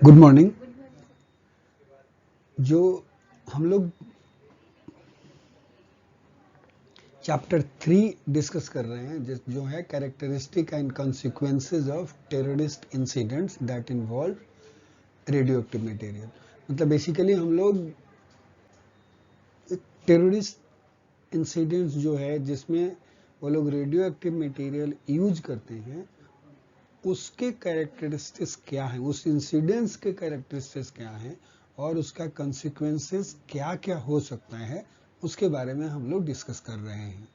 Good morning. जो हम लोग चैप्टर 3 डिस्कस कर रहे हैं जो है characteristic and consequences of terrorist incidents that involve radio active material. मतलब बेसिकली हम लोग टेररिस्ट इंसिडेंट्स जो है जिसमें वो लोग रेडियो एक्टिव मटेरियल यूज करते हैं उसके कैरेक्टरिस्टिक्स क्या हैं, उस इंसिडेंट्स के कैरेक्टरिस्टिक्स क्या हैं और उसका कॉन्सिक्वेंसेस क्या क्या हो सकता है उसके बारे में हम लोग डिस्कस कर रहे हैं।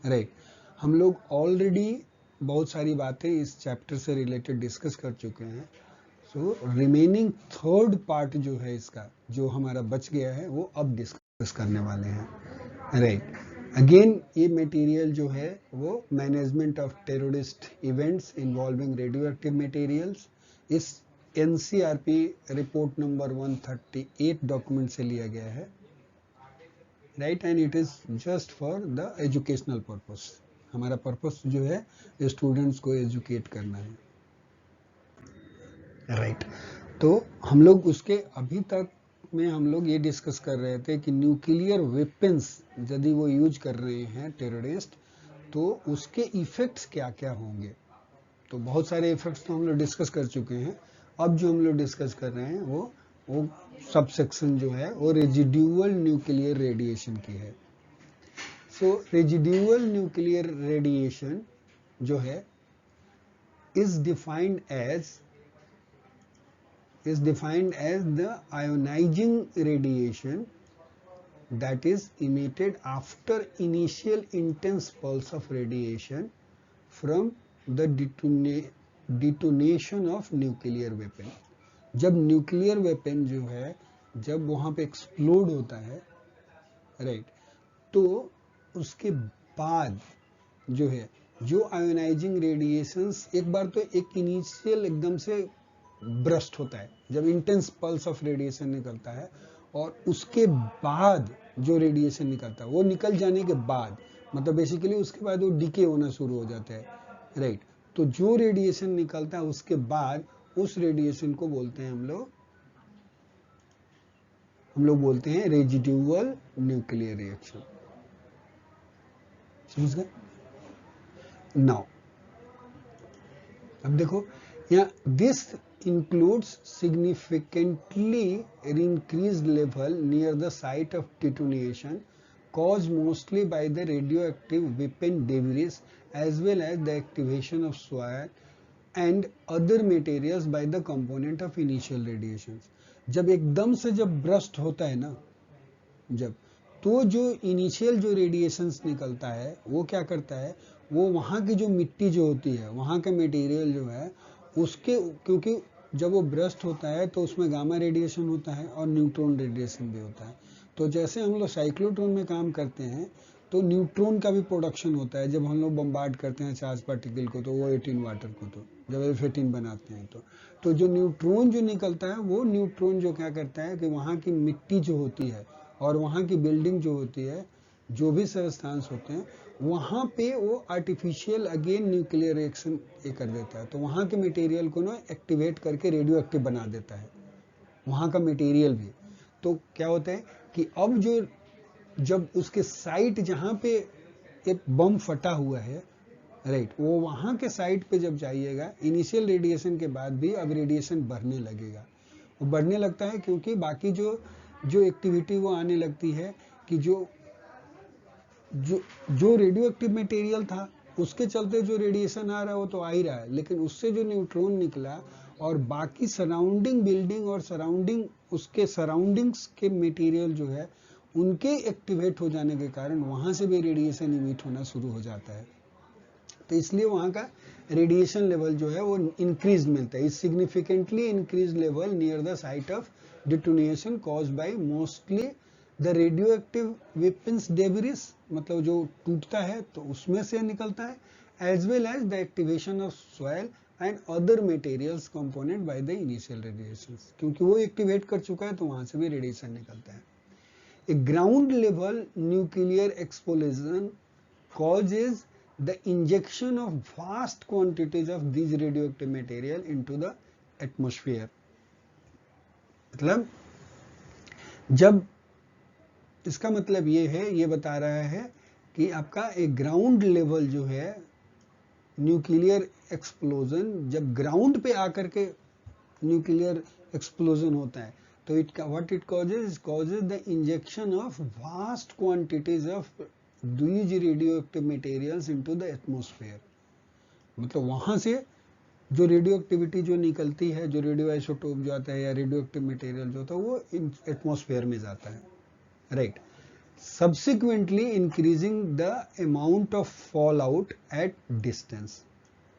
राइट, हम लोग ऑलरेडी बहुत सारी बातें इस चैप्टर से रिलेटेड डिस्कस कर चुके हैं। सो रिमेनिंग थर्ड पार्ट जो है इसका जो हमारा बच गया है वो अब डिस्कस करने वाले हैं। राइट, अगेन ये मटेरियल जो है वो management of terrorist events involving radio active materials इस एनसीआरपी रिपोर्ट नंबर 138 डॉक्यूमेंट से लिया गया है। Right, and it is just for the educational purpose. हमारा पर्पस जो है स्टूडेंट्स को एजुकेट करना है। राइट, तो हम लोग उसके अभी तक में हम लोग ये डिस्कस कर रहे थे कि न्यूक्लियर वेपन्स यदि वो यूज कर रहे हैं टेररिस्ट तो उसके इफेक्ट्स क्या क्या होंगे। तो बहुत सारे इफेक्ट्स तो हम लोग डिस्कस कर चुके हैं। अब जो हम लोग डिस्कस कर रहे हैं वो सब सेक्शन जो है वो रेजिड्यूअल न्यूक्लियर रेडिएशन की है। सो रेजिड्यूअल न्यूक्लियर रेडिएशन जो है is defined as the ionizing radiation that is emitted after initial intense pulse of radiation from the detonation of nuclear weapon। जब न्यूक्लियर वेपन जो है जब वहां पे एक्सप्लोड होता है, राइट, तो उसके बाद जो है जो आयोनाइजिंग रेडिएशंस एक बार तो एक इनिशियल एकदम से ब्रस्ट होता है जब इंटेंस पल्स ऑफ रेडिएशन निकलता है और उसके बाद जो रेडिएशन निकलता है वो निकल जाने के बाद मतलब बेसिकली उसके बाद वो डिके होना शुरू हो जाता है। राइट, तो जो रेडिएशन निकलता है उसके बाद उस रेडिएशन को बोलते हैं हम लोग बोलते हैं रेजिड्यूअल न्यूक्लियर रिएक्शन। समझ गए? नाउ अब देखो यहाँ this includes significantly increased level near the site of detonation caused mostly by the radioactive weapon debris as well as the activation of soil and other materials by the component of initial radiations। जब एकदम से जब burst होता है ना जब तो जो इनिशियल जो रेडिएशंस निकलता है वो क्या करता है वो वहाँ की जो मिट्टी जो होती है वहाँ का मटेरियल जो है उसके क्योंकि जब वो ब्रस्ट होता है तो उसमें गामा रेडिएशन होता है और न्यूट्रॉन रेडिएशन भी होता है। तो जैसे हम लोग साइक्लोट्रॉन में काम करते हैं तो न्यूट्रॉन का भी प्रोडक्शन होता है जब हम लोग बम्बार्ड करते हैं चार्ज पार्टिकल को तो वो 18 वाटर को तो जब F18 बनाते हैं तो जो न्यूट्रॉन जो निकलता है वो न्यूट्रॉन जो क्या करता है कि वहाँ की मिट्टी जो होती है और वहाँ की बिल्डिंग जो होती है जो भी सबस्टेंस होते हैं वहाँ पे वो आर्टिफिशियल अगेन न्यूक्लियर रिएक्शन ये कर देता है। तो वहाँ के मटेरियल को ना एक्टिवेट करके रेडियो एक्टिव बना देता है वहाँ का मटेरियल भी। तो क्या होता है कि अब जो जब उसके साइट जहाँ पे एक बम फटा हुआ है, राइट, वो वहाँ के साइट पे जब जाइएगा इनिशियल रेडिएशन के बाद भी अब रेडिएशन बढ़ने लगेगा। वो बढ़ने लगता है क्योंकि बाकी जो एक्टिविटी वो आने लगती है कि जो रेडियो एक्टिव मटेरियल था उसके चलते जो रेडिएशन आ रहा है वो तो आ ही रहा है, लेकिन उससे जो न्यूट्रॉन निकला और बाकी सराउंडिंग बिल्डिंग और उसके सराउंडिंग्स के मटेरियल जो है उनके एक्टिवेट हो जाने के कारण वहां से भी रेडिएशन इमिट होना शुरू हो जाता है। तो इसलिए वहां का रेडिएशन लेवल जो है वो इंक्रीज मिलता है। Significantly increase level near the site of detonation caused by mostly the radioactive weapons debris, मतलब जो टूटता है तो उसमें से निकलता है, as well as the activation of soil and other materials component by the initial radiation. क्योंकि वो एक्टिवेट कर चुका है तो वहां से भी रेडिएशन निकलता है। A ground level nuclear explosion causes the injection of vast quantities of these radioactive material into the atmosphere। मतलब जब, इसका मतलब ये है, ये बता रहा है कि आपका एक ग्राउंड लेवल जो है न्यूक्लियर एक्सप्लोजन, जब ग्राउंड पे आकर के न्यूक्लियर एक्सप्लोजन होता है तो what it causes the injection of vast quantities of these radioactive materials into the atmosphere। मतलब वहां से जो रेडियो एक्टिविटी जो निकलती है, जो रेडियो आइसोटोप जो आता है या रेडियो एक्टिव मटेरियल जो होता है वो एटमॉस्फेयर में जाता है, right. Subsequently increasing the amount of fall out at distance.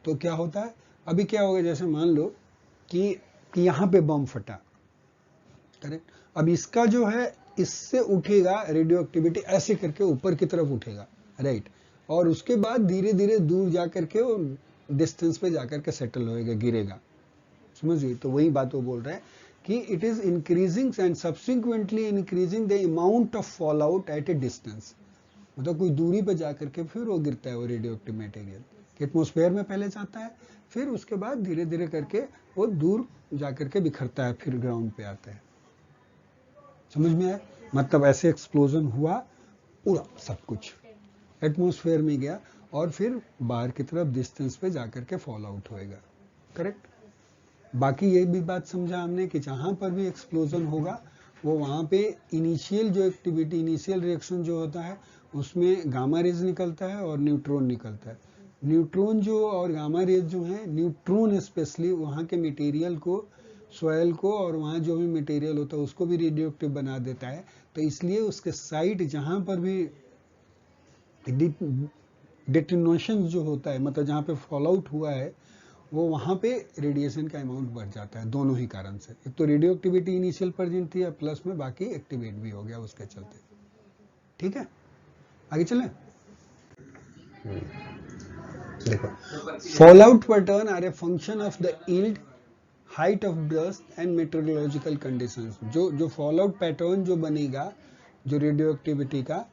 तो क्या होता है, अभी क्या होगा, जैसे मान लो कि यहाँ पे बम फटा, करेक्ट। अब इसका जो है, इससे उठेगा रेडियो एक्टिविटी, ऐसे करके ऊपर की तरफ उठेगा, राइट। और उसके बाद धीरे धीरे दूर जाकर के वो डिस्टेंस पे जाकर के सेटल होएगा, गिरेगा, समझिए। तो वही बात वो बोल रहे हैं कि it is increasing and subsequently increasing the amount of fall out at A distance. मतलब कोई दूरी पे जाकर के फिर वो गिरता है, वो रेडियो एक्टिव मटेरियल एटमॉस्फेयर में पहले जाता है, फिर उसके बाद धीरे धीरे करके वो दूर जाकर के बिखरता है, फिर ग्राउंड पे आता है। समझ में आया? मतलब ऐसे एक्सप्लोजन हुआ, उड़ा सब कुछ, एटमॉस्फेयर में गया और फिर बाहर की तरफ डिस्टेंस पे जाकर के फॉल आउट होएगा, करेक्ट। बाकी ये भी बात समझा हमने कि जहां पर भी एक्सप्लोजन होगा वो वहां पे इनिशियल जो एक्टिविटी, इनिशियल रिएक्शन जो होता है उसमें गामा रेज निकलता है और न्यूट्रॉन निकलता है। न्यूट्रॉन जो और गामा रेज जो है, न्यूट्रॉन स्पेशली वहाँ के मटेरियल को, सॉयल को और वहाँ जो भी मटेरियल होता है उसको भी रेडियो एक्टिव बना देता है। तो इसलिए उसके साइड जहाँ पर भी डिटोनेशन जो होता है, मतलब जहाँ पे फॉल आउट हुआ है, वो वहाँ पे रेडिएशन का अमाउंट बढ़ जाता है, दोनों ही कारण से। एक तो रेडियो एक्टिविटी इनिशियल प्रेजेंट थी, प्लस में बाकी एक्टिवेट भी हो गया उसके चलते। ठीक है, आगे चलें। देखो, fallout pattern are a function of the yield, height of dust and meteorological conditions. जो फॉल आउट पैटर्न जो बनेगा जो रेडियो एक्टिविटी का,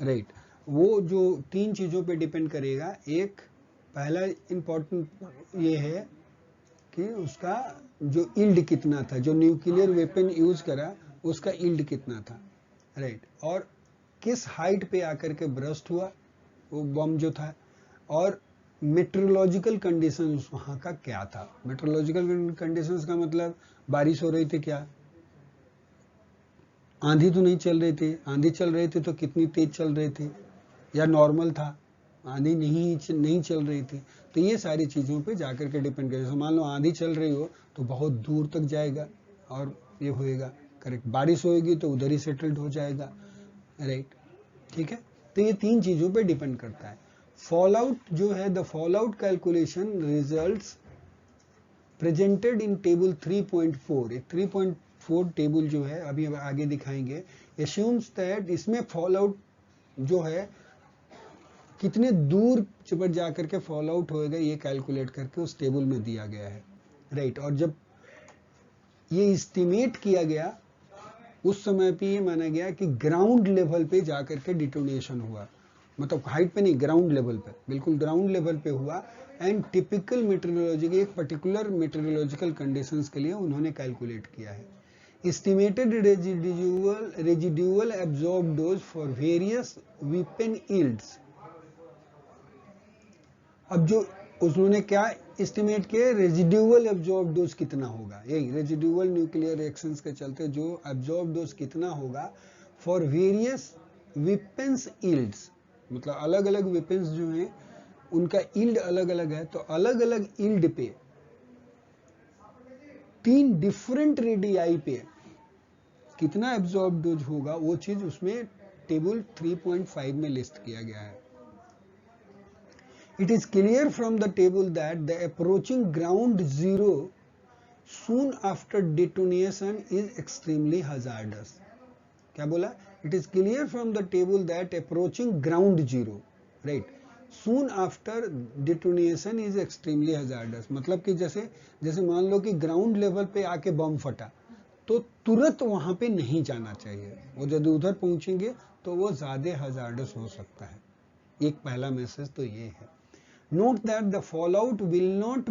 राइट, वो जो तीन चीजों पे डिपेंड करेगा। एक, पहला इंपॉर्टेंट ये है कि उसका जो यील्ड कितना था, जो न्यूक्लियर वेपन यूज करा उसका यील्ड कितना था, राइट, और किस हाइट पे आकर के ब्रस्ट हुआ वो बम जो था, और मेट्रोलॉजिकल कंडीशंस वहां का क्या था। मेट्रोलॉजिकल कंडीशंस का मतलब बारिश हो रही थी क्या, आंधी तो नहीं चल रही थी, आंधी चल रही थी तो कितनी तेज चल रही थी, या नॉर्मल था, आंधी नहीं चल रही थी। तो ये सारी चीजों पे जाकर के डिपेंड करे। मान लो आंधी चल रही हो तो बहुत दूर तक जाएगा और ये होएगा, करेक्ट। बारिश होएगी तो उधर ही सेटल्ड हो जाएगा, राइट, ठीक है। तो ये तीन चीजों पे डिपेंड करता है। फॉल आउट जो है, the fall out calculation results presented in table 3.4। 3.4 table जो है, अभी आगे दिखाएंगे, एस्यूम्स दैट इसमें फॉल आउट जो है कितने दूर पर जाकर के फॉल आउट होएगा ये कैलकुलेट करके उस टेबल में दिया गया है, राइट। और जब ये एस्टिमेट किया गया उस समय पे ये माना गया कि ग्राउंड लेवल पे जाकर के डिटोनेशन हुआ, मतलब हाइट पे नहीं, ग्राउंड लेवल पे, बिल्कुल ग्राउंड लेवल पे हुआ। एंड टिपिकल मेट्रोलॉजी के एक पर्टिकुलर मेट्रोलॉजिकल कंडीशंस के लिए उन्होंने कैलकुलेट किया है। Estimated residual absorb dose for various weapon yields. अब जो उन्होंने क्या एस्टिमेट किया, रेजिडुअल एब्जॉर्ब डोज कितना होगा, यही रेजिडुअल न्यूक्लियर रिएक्शंस के चलते जो एब्जॉर्ब डोज कितना होगा फॉर वेरियस वेपन्स यील्ड्स। मतलब अलग अलग वेपन्स जो हैं उनका यील्ड अलग अलग है, तो अलग अलग यील्ड पे तीन डिफरेंट रेडियाई पे कितना एब्जॉर्ब डोज होगा, वो चीज उसमें टेबल 3.5 में लिस्ट किया गया है। It is clear from the table that the approaching ground zero soon after detonation is extremely hazardous. क्या बोला? It is clear from the table that approaching ground zero, right, soon after detonation is extremely hazardous। मतलब कि जैसे मान लो कि ground level पे आके बम फटा तो तुरंत वहां पे नहीं जाना चाहिए, वो जब उधर पहुंचेंगे तो वो ज्यादा हजार्डस हो सकता है। एक पहला मैसेज तो ये है। Note that the fallout will not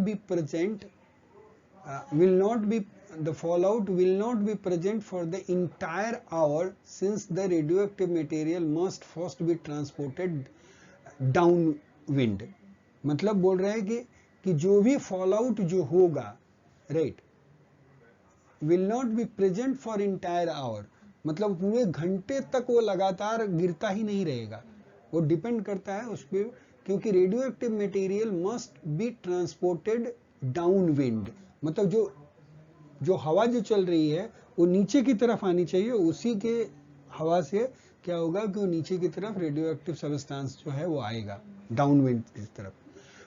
be the fallout will not be present for the entire hour since the radioactive material must first be transported downwind. मतलब बोल रहे हैं कि जो भी फॉलआउट जो होगा, right, will not be present for entire hour, मतलब पूरे घंटे तक वो लगातार गिरता ही नहीं रहेगा, वो डिपेंड करता है उस पर, क्योंकि radio active material must be transported down wind, मतलब जो हवा जो चल रही है वो नीचे की तरफ आनी चाहिए, उसी के हवा से क्या होगा कि वो नीचे की तरफ रेडियो एक्टिव सब्सटेंस जो है वो आएगा डाउन विंड की तरफ.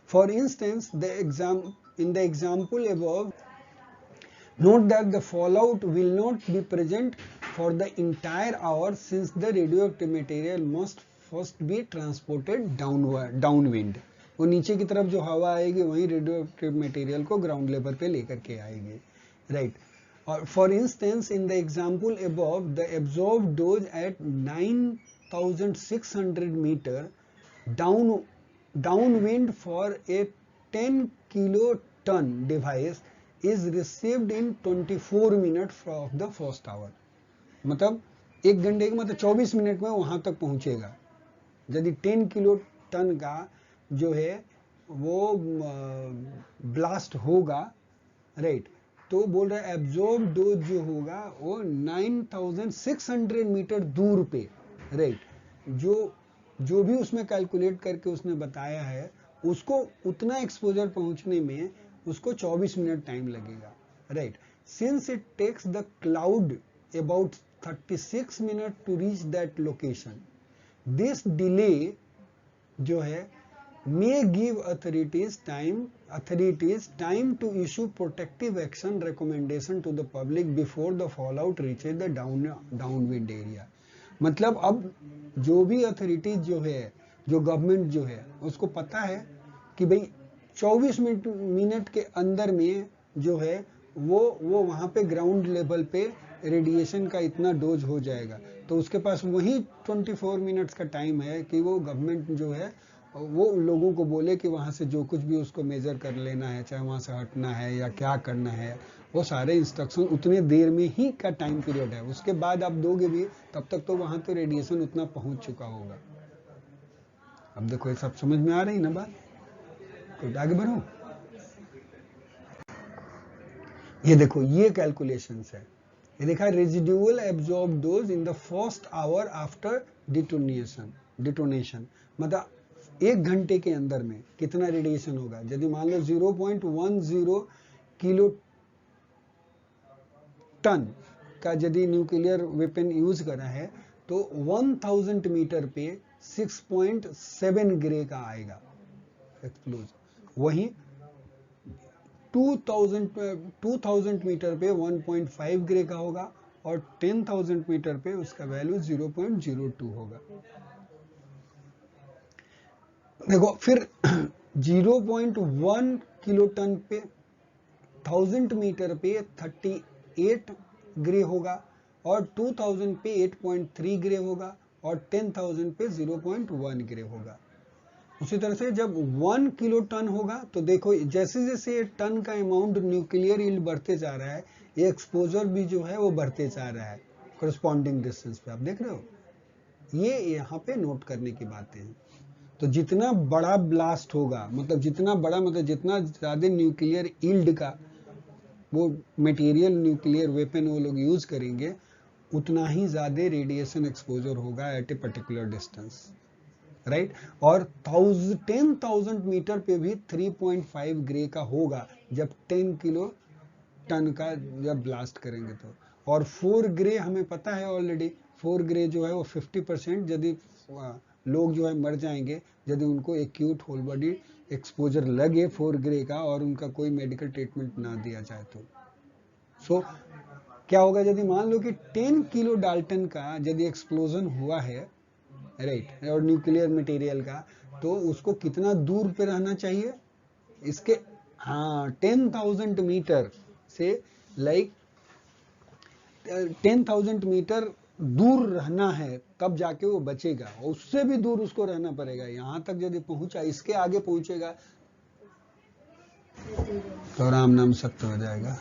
For instance in the example above, note that the fallout will not be present for the entire hour since the radioactive material must first be transported downwind. वो नीचे की तरफ जो हवा आएगी वही रेडियोएक्टिव मटेरियल को ग्राउंड लेवल पे लेकर के आएगी, राइट. और for instance in the example above, the absorbed dose at 9600 metre downwind for a 10 kiloton device is received in 24 minutes of the first hour. मतलब एक घंटे के मतलब 24 मिनट में वहां तक पहुंचेगा यदि 10 किलो टन का जो है वो ब्लास्ट होगा, राइट. तो बोल रहा है एब्जॉर्ब डोज जो होगा वो 9600 मीटर दूर पे, राइट. जो भी उसमें कैलकुलेट करके उसने बताया है उसको उतना एक्सपोजर पहुंचने में उसको 24 मिनट टाइम लगेगा, right. Since it takes the cloud about 36 minute to reach that location, this delay जो है may give authorities time to issue protective action recommendation to the public before the fallout reaches the downwind area. मतलब अब जो भी authorities जो है, जो government जो है, उसको पता है कि भाई 24 मिनट के अंदर में जो है वो वहां पे ग्राउंड लेवल पे रेडिएशन का इतना डोज हो जाएगा, तो उसके पास वही 24 मिनट्स का टाइम है कि वो गवर्नमेंट जो है वो लोगों को बोले कि वहां से जो कुछ भी उसको मेजर कर लेना है, चाहे वहां से हटना है या क्या करना है, वो सारे इंस्ट्रक्शन उतने देर में ही का टाइम पीरियड है. उसके बाद आप दोगे भी तब तक तो वहां तो रेडिएशन उतना पहुंच चुका होगा. अब देखो ये सब समझ में आ रही ना बात, तो आगे बढ़ो. ये देखो ये कैलकुलेशंस है, ये देखा residual absorb dose in the first hour after detonation, मतलब एक घंटे के अंदर में कितना रेडिएशन होगा. यदि मान लो 0.10 किलो टन का यदि न्यूक्लियर वेपन यूज करा है तो 1000 मीटर पे 6.7 ग्रे का आएगा एक्सप्लोजन. वहीं 2000 मीटर पे 1.5 ग्रे का होगा और 10,000 मीटर पे उसका वैल्यू 0.02 होगा. देखो फिर 0.1 किलो टन पे 1000 मीटर पे 38 ग्रे होगा और 2000 पे 8.3 ग्रे होगा और 10,000 पे 0.1 ग्रे होगा. उसी तरह से जब 1 किलो टन होगा तो देखो जैसे जैसे टन का अमाउंट न्यूक्लियर यील्ड बढ़ते जा रहा है, ये एक्सपोजर भी जो है वो बढ़ते जा रहा है कोरस्पॉन्डिंग डिस्टेंस पे. आप देख रहे हो, ये यहाँ पे नोट करने की बातें हैं. तो जितना बड़ा ब्लास्ट होगा, मतलब जितना बड़ा मतलब जितना ज्यादा न्यूक्लियर यील्ड का वो मटेरियल न्यूक्लियर वेपन वो लोग यूज करेंगे, उतना ही ज्यादा रेडिएशन एक्सपोजर होगा at a particular distance, right. और 10,000 मीटर पे भी 3.5 ग्रे का होगा जब 10 किलो टन का जब ब्लास्ट करेंगे तो. और 4 ग्रे हमें पता है ऑलरेडी, 4 ग्रे जो है वो 50% यदि लोग जो है मर जाएंगे यदि उनको एक्यूट होल बॉडी एक्सपोजर लगे 4 ग्रे का और उनका कोई मेडिकल ट्रीटमेंट ना दिया जाए तो. सो क्या होगा यदि मान लो कि 10 किलो डाल्टन का यदि एक्सप्लोजन हुआ है, राइट, और न्यूक्लियर मटेरियल का, तो उसको कितना दूर पे रहना चाहिए इसके, हाँ 10,000 मीटर से, लाइक 10,000 मीटर दूर रहना है तब जाके वो बचेगा, और उससे भी दूर उसको रहना पड़ेगा. यहां तक यदि पहुंचा, इसके आगे पहुंचेगा तो राम नाम सत्य हो जाएगा.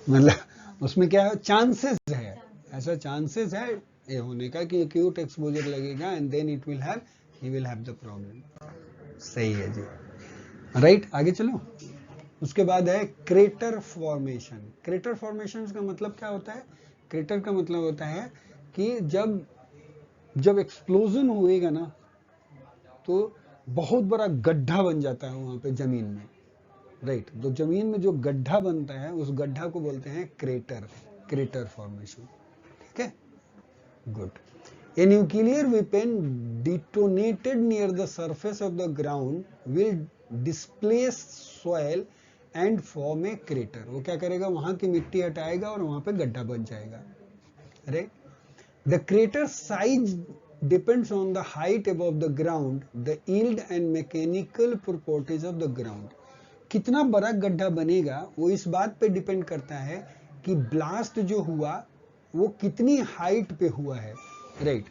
मतलब उसमें क्या है, चांसेस है, ऐसा चांसेस है ये होने का कि एक्यूट एक्सपोजर लगेगा and then it will have, he will have the problem. सही है जी, राइट। आगे चलो। उसके बाद है क्रेटर फॉर्मेशन। क्रेटर फॉर्मेशन का मतलब क्या होता है? क्रेटर का मतलब होता है कि जब जब एक्सप्लोजन होएगा ना तो बहुत बड़ा गड्ढा बन जाता है वहां पे जमीन में, राइट। तो जमीन में जो गड्ढा बनता है उस गड्ढा को बोलते हैं क्रेटर, क्रेटर फॉर्मेशन। ठीक है, good. A nuclear weapon detonated near the surface of the ground will displace soil and form a crater. वो क्या करेगा, वहां की मिट्टी हटाएगा और वहां पे गड्ढा बन जाएगा, right. The crater size depends on the height above the ground, the yield and mechanical properties of the ground. कितना बड़ा गड्ढा बनेगा वो इस बात पे डिपेंड करता है कि ब्लास्ट जो हुआ वो कितनी हाइट पे हुआ है, राइट।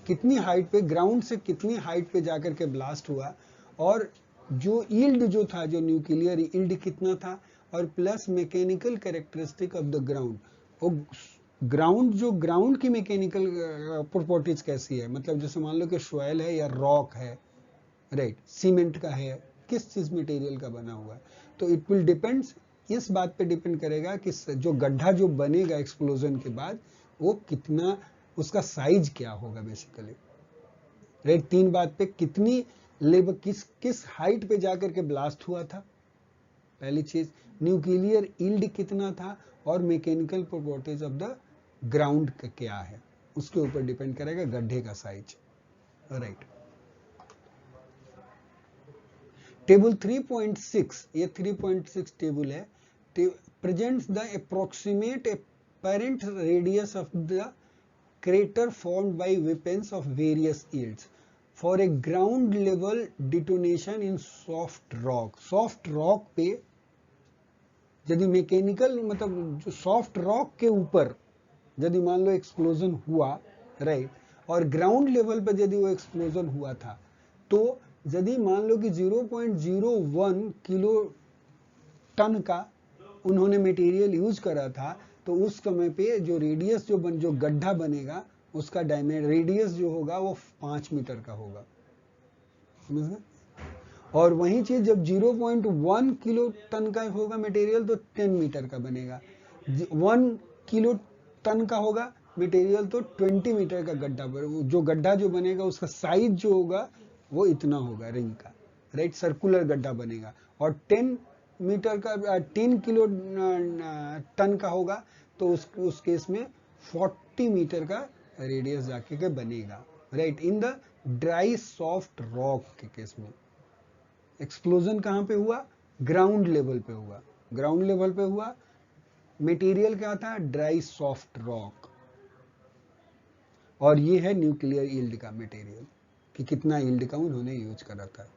कितनी हाइट पे, ग्राउंड से कितनी हाइट पे जाकर के ब्लास्ट हुआ, और जो यील्ड जो था, जो न्यूक्लियर यील्ड कितना था, और plus mechanical characteristic of the ground. वो ग्राउंड, जो ग्राउंड की मैकेनिकल प्रॉपर्टीज कैसी है, मतलब जैसे मान लो कि सॉइल है या रॉक है, राइट, सीमेंट का है, किस चीज मटेरियल का बना हुआ है, तो इट विल डिपेंड्स, इस बात पे डिपेंड करेगा कि जो गड्ढा जो बनेगा एक्सप्लोजन के बाद वो कितना, उसका साइज क्या होगा बेसिकली, राइट। तीन बात पे, कितनी लेवल, किस किस हाइट पे जाकर के ब्लास्ट हुआ था, पहली चीज, न्यूक्लियर यील्ड कितना था, और mechanical properties of the ground का क्या है, उसके ऊपर डिपेंड करेगा गड्ढे का साइज, राइट। टेबल 3.6, ये 3.6 टेबल है, presents the approximate apparent radius of the crater formed by weapons of various yields for a ground level detonation in soft rock. soft rock पे यदि मैकेनिकल, मतलब जो सॉफ्ट रॉक के ऊपर यदि मान लो एक्सप्लोजन हुआ, राइट, और ग्राउंड लेवल पर यदि वो एक्सप्लोजन हुआ था, तो यदि मान लो कि 0.01 किलो टन का उन्होंने मटेरियल यूज करा था, तो उस समय पे जो रेडियस जो गड्ढा बनेगा उसका डायमीटर, रेडियस जो होगा वो 5 मीटर का होगा, समझ गए। और वही चीज जब 0.1 किलो टन का होगा मटेरियल तो 10 मीटर का बनेगा, 1 किलो टन का होगा मटेरियल तो 20 मीटर का गड्ढा, जो गड्ढा जो बनेगा उसका साइज जो होगा वो इतना होगा रिंग का, राइट, सर्कुलर गड्ढा बनेगा। और 10 मीटर का 10 किलो टन का होगा तो उस केस में 40 मीटर का रेडियस जाके के बनेगा, right. In the dry soft rock के केस में एक्सप्लोजन कहां पे हुआ, ग्राउंड लेवल पे हुआ, ग्राउंड लेवल पे हुआ, मटेरियल क्या था, ड्राई सॉफ्ट रॉक, और ये है न्यूक्लियर यील्ड का मटेरियल कि कितना यील्ड का उन्होंने यूज करा था,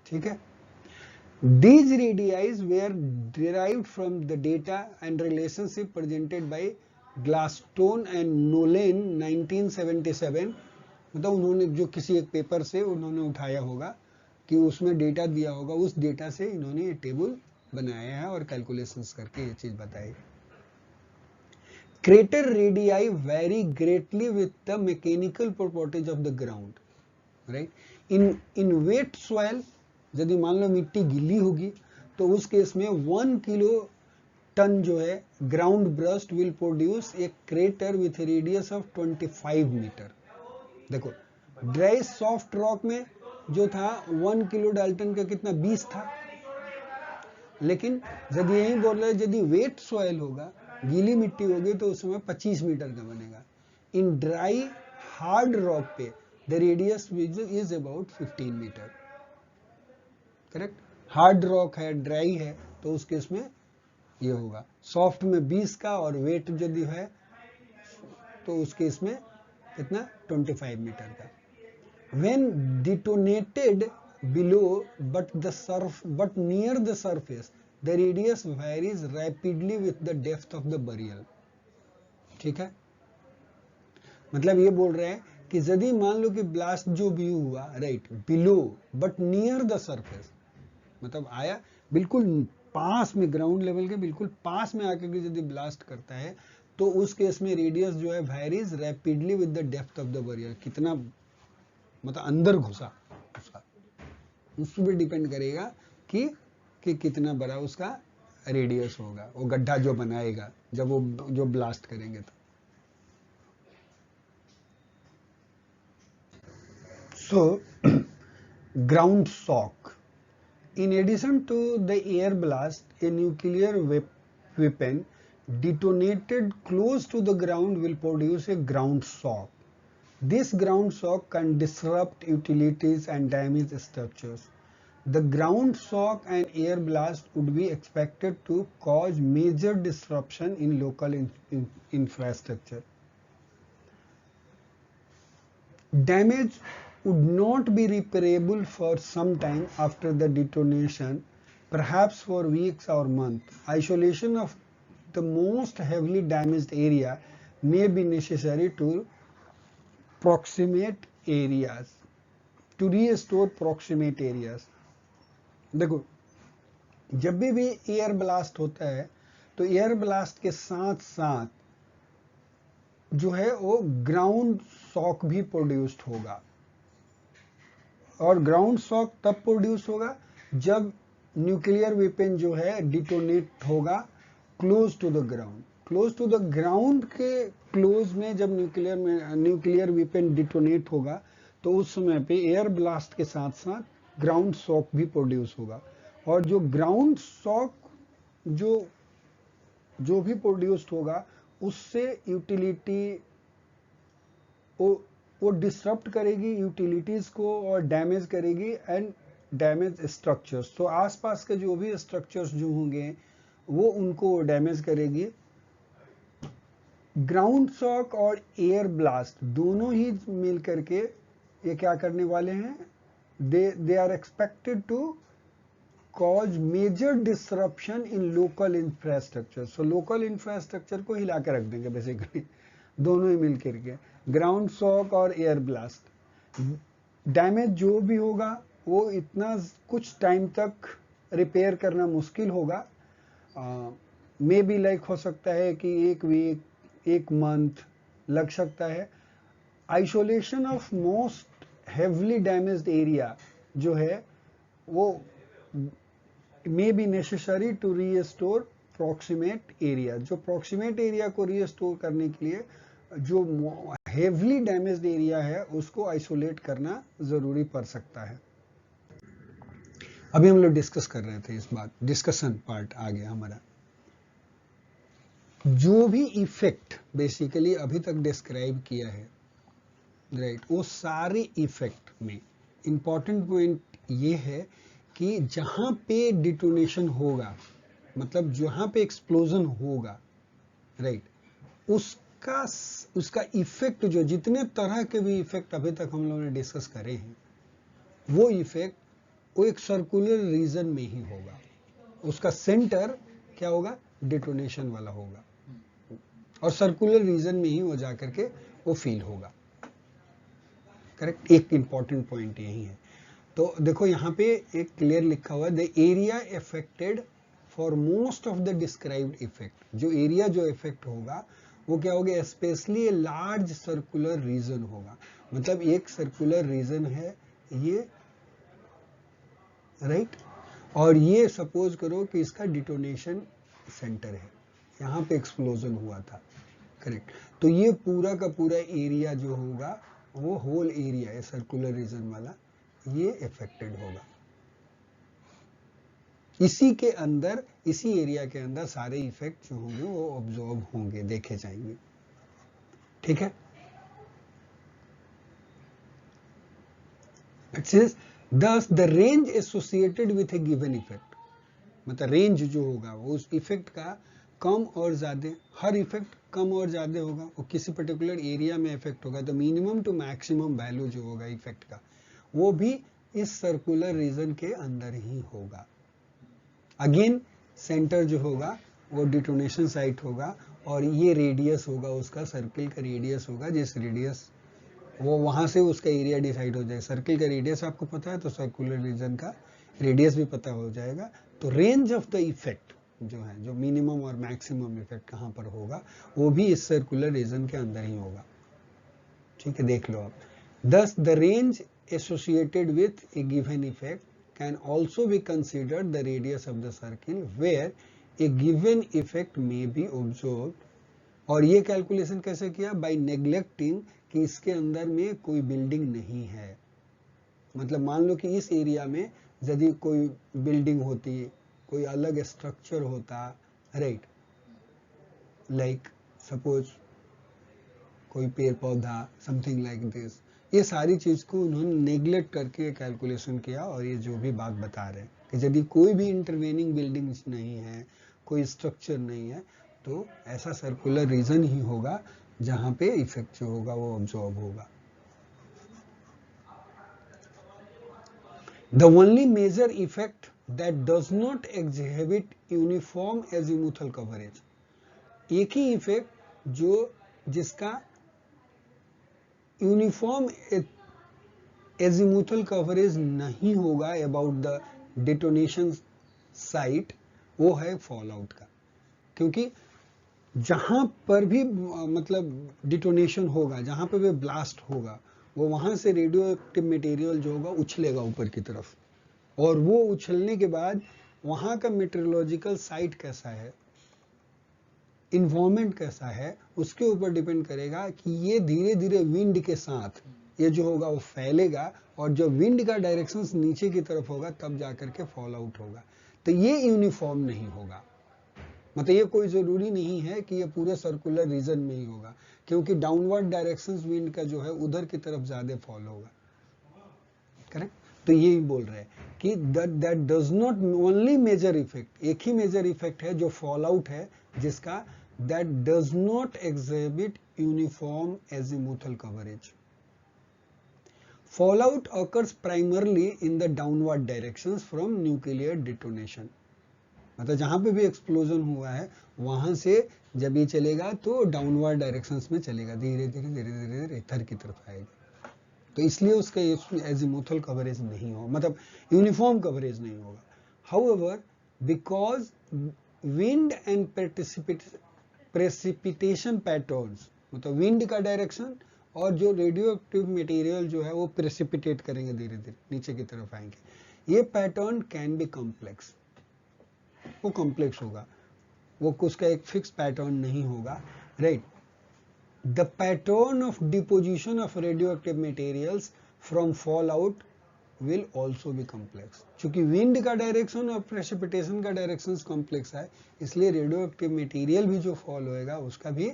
ठीक है। These radii were derived from the data and relationship presented by Gladstone and Nolan 1977, मतलब उन्होंने जो किसी एक पेपर से उन्होंने उठाया होगा कि उसमें डेटा दिया होगा, उस डेटा से इन्होंने ये टेबल बनाया है और कैलकुलेशंस करके ये चीज बताई। Crater radii vary greatly with the mechanical properties of the ground, right? In wet soil, यदि मान लो मिट्टी गीली होगी तो उस केस में 1 किलो टन जो है ground burst will produce a crater with radius of 25 metre. देखो ड्राई सॉफ्ट रॉक में जो था 1 किलो डाल्टन का कितना 20 था, लेकिन यदि यही बोल रहे यदि वेट सॉइल होगा, गीली मिट्टी होगी तो उसमें 25 मीटर का बनेगा। इन ड्राई हार्ड रॉक पे the radius is about 15 metre, correct. Hard rock है, ड्राई है, तो उस केस में ये होगा, सॉफ्ट में 20 का, और वेट यदि है तो उस केस में कितना 25 मीटर का। When detonated below but near the surface, the radius varies rapidly with the depth of the burial, ठीक है। मतलब ये बोल रहे हैं कि यदि मान लो कि ब्लास्ट जो भी हुआ, right, below but near the surface, मतलब आया बिल्कुल पास में, ग्राउंड लेवल के बिल्कुल पास में आकर के यदि ब्लास्ट करता है तो उस केस में रेडियस जो है varies rapidly with the depth of the barrier, कितना मतलब अंदर घुसा उसका, उस पर डिपेंड करेगा कि कितना बड़ा उसका रेडियस होगा, वो गड्ढा जो बनाएगा जब वो जो ब्लास्ट करेंगे तो। सो ground shock. In addition to the air blast, a nuclear weapon detonated close to the ground will produce a ground shock. This ground shock can disrupt utilities and damage structures. The ground shock and air blast would be expected to cause major disruption in local infrastructure. Damage would not be repairable for some time after the detonation, perhaps for weeks or months. Isolation of the most heavily damaged area may be necessary to proximate areas, to restore proximate areas. देखो, जब भी air blast होता है तो air blast के साथ साथ जो है वो ग्राउंड शॉक भी प्रोड्यूस्ड होगा, और ग्राउंड शॉक तब प्रोड्यूस होगा जब न्यूक्लियर वेपन जो है डिटोनेट होगा close to the ground. Close to the ground के क्लोज में जब न्यूक्लियर वेपन डिटोनेट होगा तो उस समय पे एयर ब्लास्ट के साथ साथ ग्राउंड शॉक भी प्रोड्यूस होगा, और जो ग्राउंड शॉक जो भी प्रोड्यूस्ड होगा उससे यूटिलिटी वो डिसरप्ट करेगी यूटिलिटीज को और डैमेज करेगी एंड डैमेज स्ट्रक्चर्स। तो आसपास के जो भी स्ट्रक्चर्स जो होंगे वो उनको डैमेज करेगी। ग्राउंड शॉक और एयर ब्लास्ट दोनों ही मिल करके ये क्या करने वाले हैं, they are expected to cause major disruption in local infrastructure. So local infrastructure को हिला के रख देंगे बेसिकली, दोनों ही मिल करके, ग्राउंड शॉक और एयर ब्लास्ट। डैमेज जो भी होगा वो इतना कुछ टाइम तक रिपेयर करना मुश्किल होगा, मे बी लाइक हो सकता है कि एक वीक, एक मंथ लग सकता है। Isolation of most heavily damaged area जो है वो may be necessary to restore proximate area. जो प्रॉक्सिमेट एरिया को रीस्टोर करने के लिए जो हेवली डैमेज्ड एरिया है उसको आइसोलेट करना जरूरी पड़ सकता है। अभी हम लोग डिस्कस कर रहे थे इस बात, डिस्कशन पार्ट आ गया हमारा। जो भी इफेक्ट बेसिकली अभी तक डिस्क्राइब किया है, राइट, वो सारे इफेक्ट में इंपॉर्टेंट पॉइंट ये है कि जहां पे डिटोनेशन होगा, मतलब जहां पे एक्सप्लोजन होगा, राइट, उसका इफेक्ट जो जितने तरह के भी इफेक्ट अभी तक हम लोगों ने डिस्कस करे हैं वो इफेक्ट वो एक सर्कुलर रीजन में ही होगा। उसका सेंटर क्या होगा, डिटोनेशन वाला होगा, और सर्कुलर रीजन में ही वो जाकर के वो फील होगा। करेक्ट, एक इंपॉर्टेंट पॉइंट यही है। तो देखो यहाँ पे एक क्लियर लिखा हुआ है, the area affected for most of the described effect. जो एरिया जो इफेक्ट होगा वो क्या होगा, स्पेशली लार्ज सर्कुलर रीजन होगा। मतलब एक सर्कुलर रीजन है ये, राइट, और ये सपोज करो कि इसका डिटोनेशन सेंटर है, यहाँ पे एक्सप्लोजन हुआ था, करेक्ट। तो ये पूरा का पूरा एरिया जो होगा वो होल एरिया है सर्कुलर रीजन वाला, ये इफेक्टेड होगा। इसी के अंदर, इसी एरिया के अंदर सारे इफेक्ट जो होंगे वो ऑब्जॉर्व होंगे, देखे जाएंगे, ठीक है। It says thus the range associated with a given effect, मतलब रेंज जो होगा वो उस इफेक्ट का कम और ज्यादा, हर इफेक्ट कम और ज्यादा होगा, वो किसी पर्टिकुलर एरिया में इफेक्ट होगा। तो मिनिमम टू मैक्सिमम वैल्यू जो होगा इफेक्ट का वो भी इस सर्कुलर रीजन के अंदर ही होगा। अगेन सेंटर जो होगा वो डिटोनेशन साइट होगा, और ये रेडियस होगा उसका, सर्किल का रेडियस होगा, जिस रेडियस वो वहां से उसका एरिया डिसाइड हो जाएगा। सर्किल का रेडियस आपको पता है तो सर्कुलर रीजन का रेडियस भी पता हो जाएगा, तो रेंज ऑफ द इफेक्ट जो है, जो मिनिमम और मैक्सिमम इफेक्ट कहाँ पर होगा, वो भी इस सर्कुलर रीजन के अंदर ही होगा। ठीक है, देख लो आप। Thus, the range associated with a given effect can also be considered the radius of the circle where a given effect may be observed। और ये कैलकुलेशन कैसे किया? बाय नेग्लेक्टिंग कि इसके अंदर में कोई बिल्डिंग नहीं है। मतलब मान लो कि इस एरिया में यदि कोई बिल्डिंग होती, कोई अलग स्ट्रक्चर होता, राइट, लाइक सपोज कोई पेड़ पौधा, समथिंग लाइक दिस, ये सारी चीज को उन्होंने नेग्लेक्ट करके कैलकुलेशन किया। और ये जो भी बात बता रहे हैं कि यदि कोई भी इंटरवेनिंग बिल्डिंग्स नहीं है, कोई स्ट्रक्चर नहीं है, तो ऐसा सर्कुलर रीजन ही होगा जहां पे इफेक्ट जो होगा वो ऑब्जॉर्व होगा। The only major effect that does not exhibit uniform azimuthal coverage, एक ही इफेक्ट जो जिसका यूनिफॉर्म एजीमुथल कवरेज नहीं होगा अबाउट द डिटोनेशन साइट, वो है फॉल आउट का। क्योंकि जहां पर भी मतलब डिटोनेशन होगा, जहां पर भी ब्लास्ट होगा, वो वहां से रेडियो एक्टिव मटेरियल जो होगा उछलेगा ऊपर की तरफ, और वो उछलने के बाद वहां का मेट्रोलॉजिकल साइट कैसा है, इन्वायरमेंट कैसा है, उसके ऊपर डिपेंड करेगा कि ये धीरे धीरे विंड के साथ ये जो होगा वो फैलेगा, और जब विंड का डायरेक्शन नीचे की तरफ होगा तब जाकर के फॉल आउट होगा। तो ये यूनिफॉर्म नहीं होगा। मतलब ये कोई जरूरी नहीं है कि ये पूरे सर्कुलर रीजन में ही होगा, क्योंकि डाउनवर्ड डायरेक्शन विंड का जो है उधर की तरफ ज्यादा फॉल होगा। करेक्ट? तो यही बोल रहे हैं कि that does not only major effect, एक ही मेजर इफेक्ट है जो फॉल आउट है, जिसका that does not exhibit uniform azimuthal coverage. Fallout occurs primarily in the downward directions from nuclear detonation। मतलब जहां पे भी एक्सप्लोजन हुआ है वहां से जब ये चलेगा तो डाउनवर्ड डायरेक्शंस में चलेगा, धीरे धीरे धीरे धीरे धीरे इधर की तरफ आएगा। तो इसलिए उसका एजीमुथल कवरेज नहीं होगा, मतलब यूनिफॉर्म कवरेज नहीं होगा। However because wind and precipitation patterns, मतलब विंड का डायरेक्शन और जो रेडियो एक्टिव मटेरियल जो है वो प्रेसिपिटेट करेंगे, धीरे धीरे नीचे की तरफ आएंगे, ये पैटर्न कैन बी कॉम्प्लेक्स, वो कॉम्प्लेक्स होगा, वो उसका एक फिक्स पैटर्न नहीं होगा, right. The pattern of deposition of radio active materials from fall out will also be complex. चूंकि विंड का डायरेक्शन और प्रेसिपिटेशन का डायरेक्शन कॉम्प्लेक्स है, इसलिए रेडियो एक्टिव मटेरियल भी जो फॉल होएगा उसका भी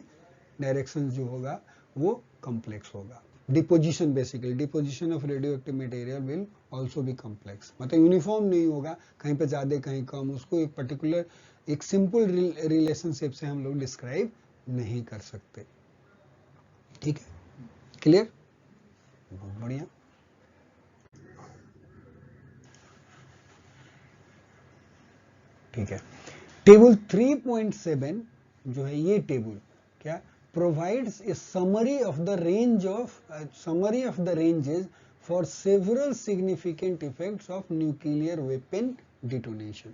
डायरेक्शन जो होगा वो कॉम्प्लेक्स होगा। Deposition, basically deposition of radio active material will also be complex, मतलब यूनिफॉर्म नहीं होगा, कहीं पे ज्यादा कहीं कम, उसको एक पर्टिकुलर एक सिंपल रिलेशनशिप से हम लोग डिस्क्राइब नहीं कर सकते। ठीक है, क्लियर? बहुत बढ़िया। ठीक है, टेबल 3.7 जो है, ये टेबल क्या provides a summary of the ranges for several significant effects of nuclear weapon detonation।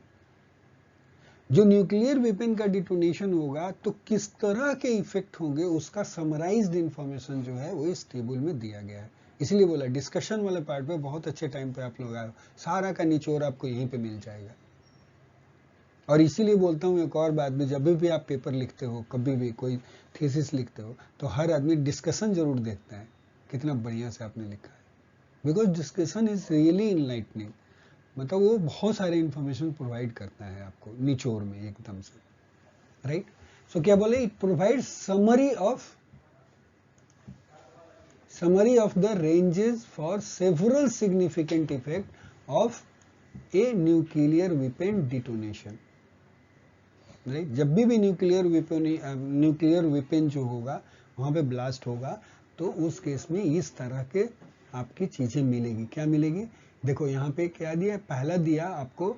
जो न्यूक्लियर वेपन का डिटोनेशन होगा तो किस तरह के इफेक्ट होंगे उसका समराइज्ड इंफॉर्मेशन जो है वो इस टेबल में दिया गया है। इसलिए बोला डिस्कशन वाले पार्ट पे बहुत अच्छे टाइम पे आप लोग आए, सारा का निचोड़ आपको यहीं पे मिल जाएगा। और इसीलिए बोलता हूँ एक और बात भी, जब भी आप पेपर लिखते हो, कभी भी कोई थीसिस लिखते हो, तो हर आदमी डिस्कशन जरूर देखता है कितना बढ़िया से आपने लिखा है, because discussion is really enlightening. मतलब वो बहुत सारे इंफॉर्मेशन प्रोवाइड करता है आपको निचोड़ में एकदम से, राइट। सो क्या बोले, it provide summary of the ranges for several significant effect of a nuclear weapon detonation. Right, जब भी न्यूक्लियर वेपन जो होगा वहां पे ब्लास्ट होगा, तो उस केस में इस तरह के आपकी चीजें मिलेगी। क्या मिलेगी? देखो यहाँ पे क्या दिया, पहला दिया आपको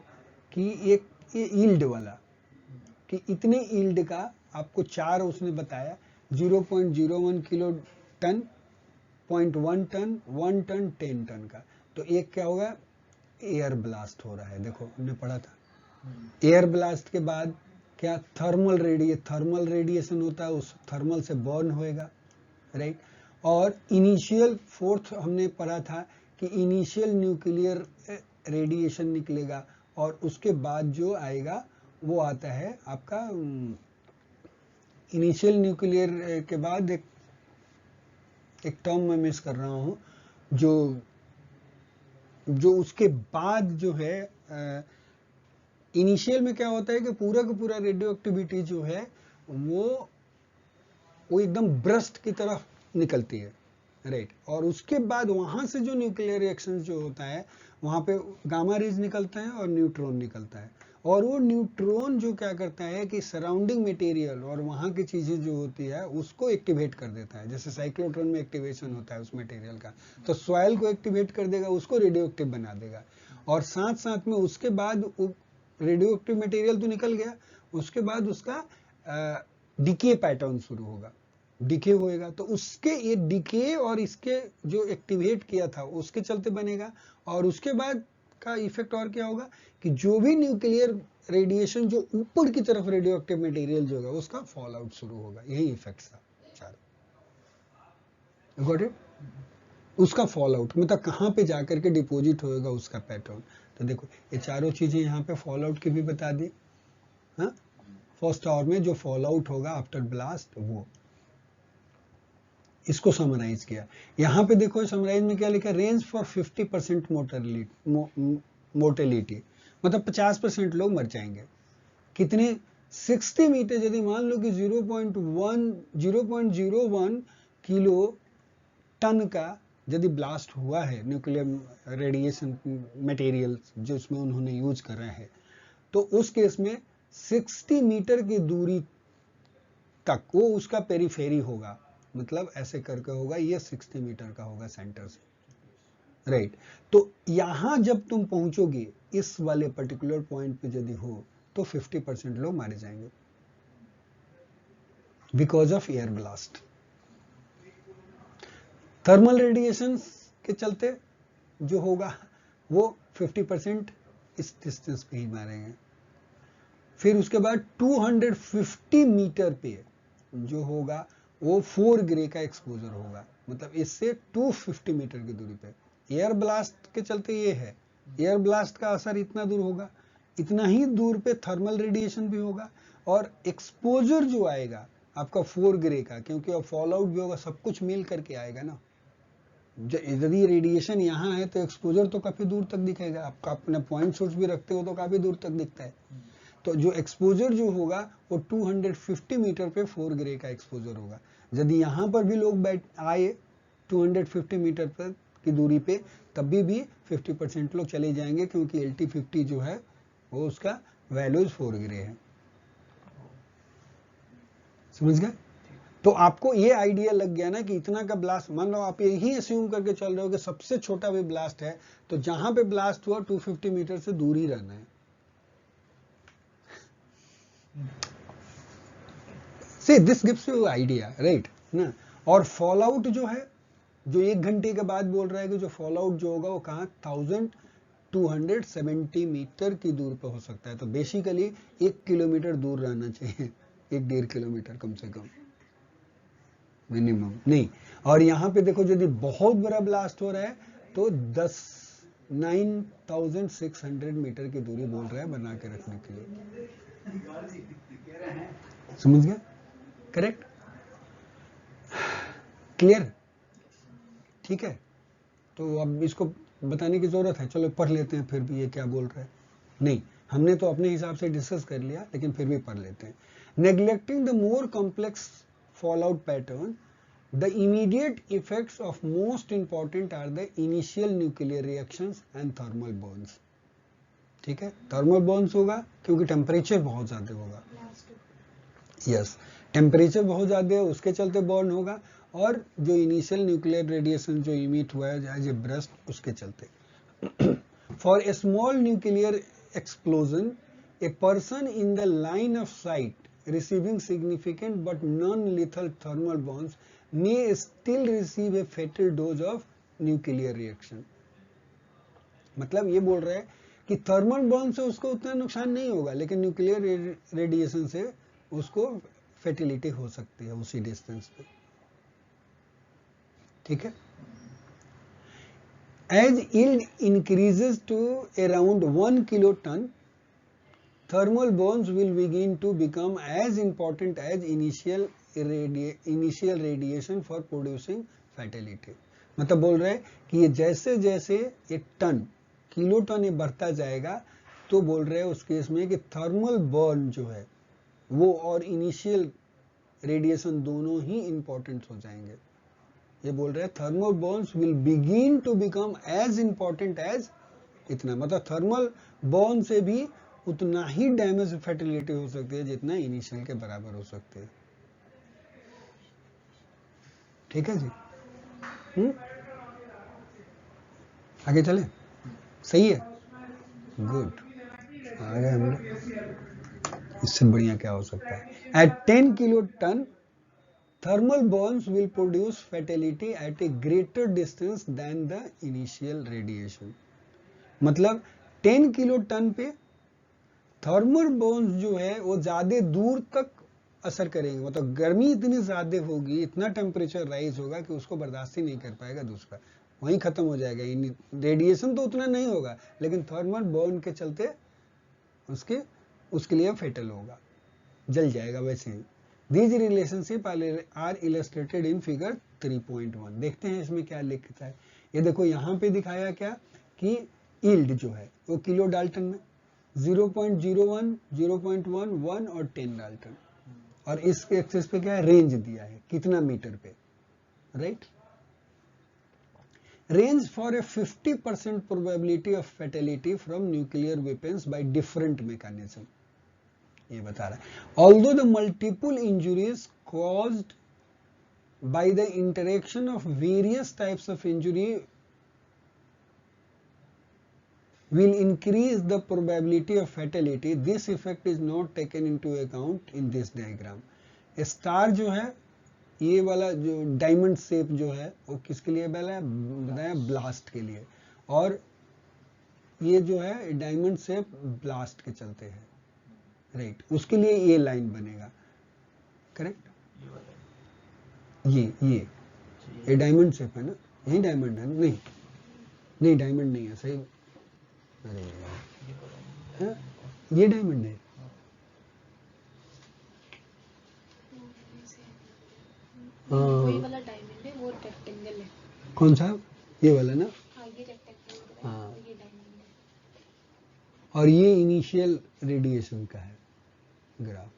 कि एक ईल्ड वाला, कि इतने ईल्ड का आपको 4 उसने बताया, 0.01 kiloton, 0.1 ton, 1 ton, 10 ton का। तो एक क्या होगा, एयर ब्लास्ट हो रहा है, देखो हमने पढ़ा था एयर ब्लास्ट के बाद क्या थर्मल रेडिएशन होता है, उस थर्मल से बर्न होएगा, राइट। और इनिशियल फोर्थ हमने पढ़ा था कि इनिशियल न्यूक्लियर रेडिएशन निकलेगा और उसके बाद जो आएगा वो आता है आपका इनिशियल न्यूक्लियर के बाद एक टर्म मैं मिस कर रहा हूँ, जो उसके बाद जो है इनिशियल में क्या होता है कि पूरा का पूरा रेडियो एक्टिविटी जो है वो एकदम ब्रस्ट की तरफ निकलती है, राइट। और उसके बाद वहां से जो न्यूक्लियर रिएक्शन जो होता है वहां पे गामा रेज निकलता है और न्यूट्रॉन निकलता है, और वो न्यूट्रॉन जो क्या करता है कि सराउंडिंग मटेरियल और वहां की चीजें जो होती है उसको एक्टिवेट कर देता है। जैसे साइक्लोट्रॉन में एक्टिवेशन होता है उस मटेरियल का, तो सॉइल को एक्टिवेट कर देगा, उसको रेडियो एक्टिव बना देगा। और साथ साथ में उसके बाद रेडियो एक्टिव मटेरियल तो निकल गया, उसके बाद उसका डिके पैटर्न शुरू होगा, डिके होएगा, तो उसके ये डिके और इसके जो एक्टिवेट किया था उसके चलते बनेगा। और उसके बाद का इफेक्ट और क्या होगा कि जो भी न्यूक्लियर रेडिएशन जो ऊपर की तरफ रेडियो एक्टिव मटेरियल जो होगा उसका फॉल आउट शुरू होगा। यही इफेक्ट था चारों, गॉट इट। उसका फॉल आउट मतलब कहां पे जाकर के डिपोजिट होएगा उसका पैटर्न। तो देखो ये चारों चीजें यहाँ पे फॉल आउट की भी बता दी। हाँ, फर्स्ट आवर में जो फॉल आउट होगा आफ्टर ब्लास्ट वो इसको समराइज किया। यहाँ पे देखो समराइज में क्या लिखा, रेंज फॉर 50% मोर्टेलिटी, मतलब 50% लोग मर जाएंगे। कितने, 60 मीटर, यदि मान लो कि 0.01 किलो टन का यदि ब्लास्ट हुआ है न्यूक्लियर रेडिएशन मटेरियल जो इसमें उन्होंने यूज कर रहे हैं, तो उस केस में 60 मीटर की दूरी तक वो उसका पेरीफेरी होगा, मतलब ऐसे करके होगा, ये 60 मीटर का होगा सेंटर से, राइट। तो यहां जब तुम पहुंचोगे इस वाले पर्टिकुलर पॉइंट पे यदि हो तो 50% लोग मारे जाएंगे because of air blast. Thermal radiation के चलते जो होगा वो 50% इस डिस्टेंस पे ही मारेंगे। फिर उसके बाद 250 मीटर पे जो होगा वो 4 ग्रे का एक्सपोजर होगा, मतलब इससे 250 मीटर की दूरी पे। एयर ब्लास्ट के चलते ये है, एयर ब्लास्ट का असर इतना दूर होगा, इतना ही दूर पे थर्मल रेडिएशन भी होगा, और एक्सपोजर जो आएगा आपका 4 ग्रे का, क्योंकि अब फॉल आउट भी होगा, सब कुछ मिल करके आएगा ना। यदि रेडिएशन यहाँ है तो एक्सपोजर तो काफी दूर तक दिखेगा, आपका अपना पॉइंट सोर्स भी रखते हो तो काफी दूर तक दिखता है। तो जो एक्सपोजर जो होगा वो 250 मीटर पे 4 ग्रे का एक्सपोजर होगा। यदि यहाँ पर भी लोग बैठ आए 250 मीटर पर की दूरी पे, तब भी 50% लोग चले जाएंगे, क्योंकि LT50 जो है वो उसका वैल्यूज 4 ग्रे है। समझ गए? तो आपको ये आइडिया लग गया ना कि इतना का ब्लास्ट, मान लो आप यही अस्यूम करके चल रहे हो कि सबसे छोटा भी ब्लास्ट है, तो जहां पे ब्लास्ट हुआ 250 मीटर से दूर ही रहना है। See, this gives you idea, right? ना, और फॉल आउट जो है, जो 1 घंटे के बाद बोल रहा है कि जो फॉल आउट जो होगा वो कहाँ 1270 मीटर की दूर पे हो सकता है। तो बेसिकली 1 किलोमीटर दूर रहना चाहिए, 1-1.5 किलोमीटर कम से कम मिनिमम नहीं। और यहाँ पे देखो यदि बहुत बड़ा ब्लास्ट हो रहा है तो 9600 मीटर की दूरी बोल रहा है बना के रखने के लिए। समझ गया? करेक्ट, क्लियर, ठीक है। तो अब इसको बताने की जरूरत है, चलो पढ़ लेते हैं फिर भी ये क्या बोल रहा है। नहीं, हमने तो अपने हिसाब से डिस्कस कर लिया, लेकिन फिर भी पढ़ लेते हैं। Neglecting the more complex fallout pattern, the immediate effects of most important are the initial nuclear reactions and thermal burns। ठीक है, थर्मल बर्न्स होगा क्योंकि टेम्परेचर बहुत ज्यादा होगा, यस, टेम्परेचर बहुत ज्यादा है उसके चलते बर्न होगा, और जो इनिशियल न्यूक्लियर रेडिएशन जो इमिट हुआ है एज ए ब्रस्ट उसके चलते। For a small nuclear explosion a person in the line of site receiving significant but non-lethal thermal burns may still receive a fatal dose of nuclear reaction। मतलब ये बोल रहा है कि थर्मल बर्न से उसको उतना नुकसान नहीं होगा, लेकिन न्यूक्लियर रेडिएशन से उसको फैटिलिटी हो सकती है उसी डिस्टेंस पे। ठीक है। As yield increases to around 1 kiloton, thermal bonds will begin to become as important as initial radiation for producing fatality। मतलब बोल रहे हैं कि ये जैसे जैसे ये टन किलो टन ये बढ़ता जाएगा, तो बोल रहे हैं उस केस में कि थर्मल बर्न जो है वो और इनिशियल रेडिएशन दोनों ही इंपॉर्टेंट हो जाएंगे। ये बोल रहे हैं thermal burns will begin to become as important as इतना, मतलब थर्मल बर्न से भी उतना ही डैमेज फैटिलिटी हो सकती है जितना इनिशियल के बराबर हो सकती है। ठीक है जी। आगे चले, सही है, गुड, आगे हम लोग, इससे बढ़िया क्या हो सकता है। एट 10 kiloton thermal burns will produce fatality at a greater distance than the initial radiation। मतलब 10 किलो टन पे थर्मल बर्न्स जो है वो ज्यादा दूर तक असर करेंगे, मतलब गर्मी इतनी ज्यादा होगी, इतना टेम्परेचर राइज होगा कि उसको बर्दाश्त ही नहीं कर पाएगा दूसरा, वहीं खत्म हो जाएगा। रेडिएशन तो उतना नहीं होगा, लेकिन थर्मल बर्न के चलते उसके लिए फेटल होगा, जल जाएगा वैसे ही। These relationship are illustrated in figure 3.1। देखते हैं इसमें क्या लिखता है। ये देखो यहाँ पे दिखाया क्या कि yield जो है वो किलो डाल्टन में 0.01, 0.1, 1 और 10 डाल्टन, और इस एक्सिस पे क्या है, रेंज दिया है कितना मीटर पे, right. Range for a 50% probability of fatality from nuclear weapons by different mechanism, ये बता रहा है। Although the multiple injuries caused by the interaction of various types of injury will increase the probability of fatality, this effect is not taken into account in this diagram। Star जो है ये वाला जो diamond shape जो है वो किसके लिए बताया, ब्लास्ट के लिए, और ये जो है डायमंड शेप ब्लास्ट के चलते है, राइट, उसके लिए ये लाइन बनेगा, करेक्ट। ये डायमंड शेप है ना, यही डायमंड है, नहीं डायमंड नहीं है, सही, अरे यार ये डायमंड है, वही वाला डायमंड है, वो रेक्टेंगल है। कौन सा, ये वाला ना, ये रेक्टेंगल है, हाँ, ये डायमंड है, और ये इनिशियल रेडिएशन का है ग्राफ,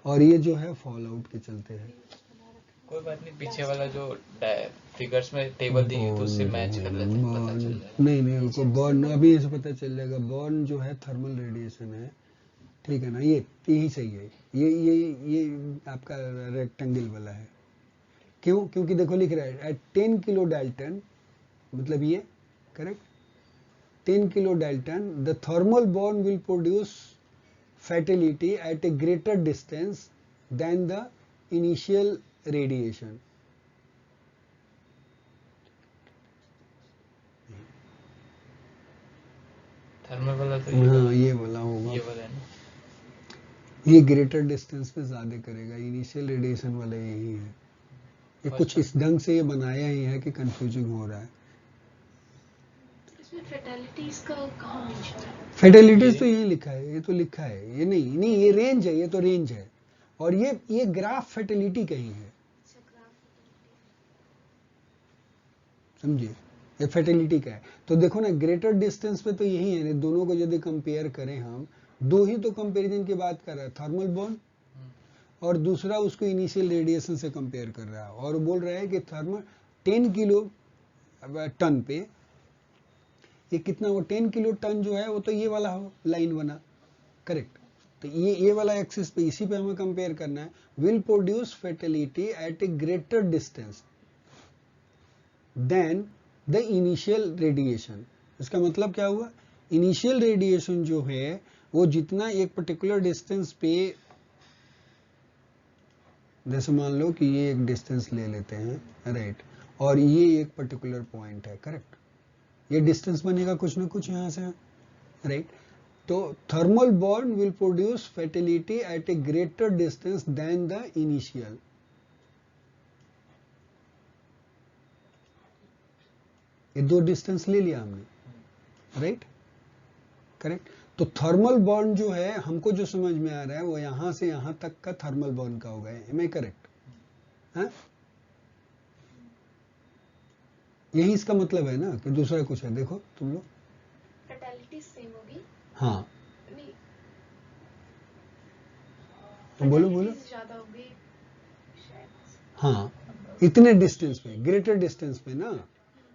और ये जो है फॉल आउट के चलते हैं। कोई बात नहीं, पीछे वाला जो फिगर्स में टेबल दी है तो उससे मैच कर लेते हैं, पता चल जाएगा। नहीं उनको बर्न अभी से पता चल जाएगा, बर्न जो है थर्मल रेडिएशन है, ठीक है ना, ये यही सही है, ये आपका रेक्टेंगल वाला है। क्यों, क्योंकि देखो लिख रहा है एट 10 किलो डाल्टन, मतलब ये correct, 10 kilo Dalton the thermal burn will produce fatality at a greater distance than the initial radiation। Thermal वाला तो हाँ ये वाला होगा, ये वाला है ना, ये ग्रेटर डिस्टेंस पे ज्यादा करेगा, इनिशियल रेडिएशन वाला यही है। ये कुछ इस ढंग से ये बनाया ही है कि कंफ्यूजिंग हो रहा है। इसमें फैटेलिटीज का कहाँ मेंशन है? फैटेलिटीज तो यही लिखा है, ये तो लिखा है, ये नहीं ये रेंज है, ये तो रेंज है, और ये ग्राफ फैटेलिटी का ही है, समझिए, ये फैटेलिटी का है। तो देखो ना ग्रेटर डिस्टेंस पे तो यही है, दोनों को यदि कंपेयर करें हम, दो ही तो कंपैरिजन की बात कर रहा है, थर्मल बर्न और दूसरा उसको इनिशियल रेडिएशन से कंपेयर कर रहा है, और बोल रहा है कि थर्मल 10 किलो टन पे ये कितना, वो 10 किलो टन जो है वो तो ये वाला हो लाइन बना, करेक्ट। तो ये वाला एक्सिस पे, इसी पे हमें कंपेयर करना है। Will produce fatality at a greater distance than the initial radiation. इसका मतलब क्या हुआ, इनिशियल रेडिएशन जो है वो जितना एक पर्टिकुलर डिस्टेंस पे, जैसे मान लो कि ये एक डिस्टेंस ले लेते हैं, राइट, और ये एक पर्टिकुलर पॉइंट है, करेक्ट, ये डिस्टेंस बनेगा कुछ ना कुछ यहाँ से राइट। तो thermal burn will produce fertility at a greater distance than the initial. ये दो डिस्टेंस ले लिया हमने, राइट, करेक्ट। तो थर्मल बॉर्न जो है हमको जो समझ में आ रहा है वो यहां से यहां तक का थर्मल बॉर्न का होगा, एम आई करेक्ट? हाँ, यही इसका मतलब है ना कि दूसरा कुछ है। देखो तुम लोग, फर्टिलिटी सेम होगी। हाँ नहीं, बोलो बोलो। fertility ज्यादा होगी शायद। हाँ, इतने डिस्टेंस पे, ग्रेटर डिस्टेंस पे ना,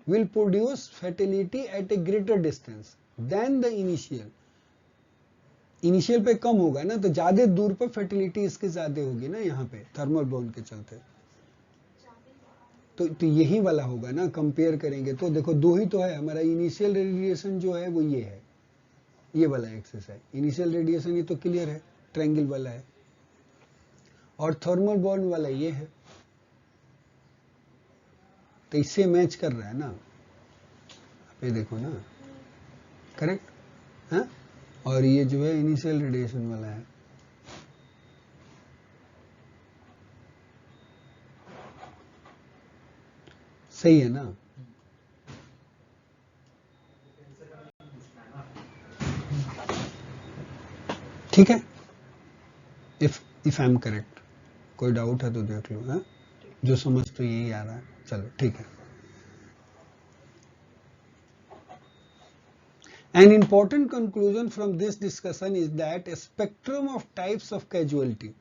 will produce fertility at a greater distance than the initial. Initial पे कम होगा ना, तो ज्यादा दूर पर फर्टिलिटी इसके ज्यादा होगी ना यहाँ पे थर्मल बॉन्ड के चलते। तो यही वाला होगा ना, कंपेयर करेंगे तो देखो दो ही तो है हमारा। इनिशियल रेडिएशन जो है वो ये है, ये वाला एक्सिस है इनिशियल रेडिएशन, ये तो क्लियर है, ट्रायंगल वाला है। और थर्मल बॉन्ड वाला ये है, तो इससे मैच कर रहा है ना, ये देखो ना, करेक्ट। हाँ, और ये जो है इनिशियल रेडिएशन वाला है। सही है ना? ठीक है, इफ आई एम करेक्ट। कोई डाउट है तो देख लो। हाँ, जो समझ तो यही आ रहा है, चलो ठीक है। An important conclusion from this discussion is that a spectrum of types of casualty,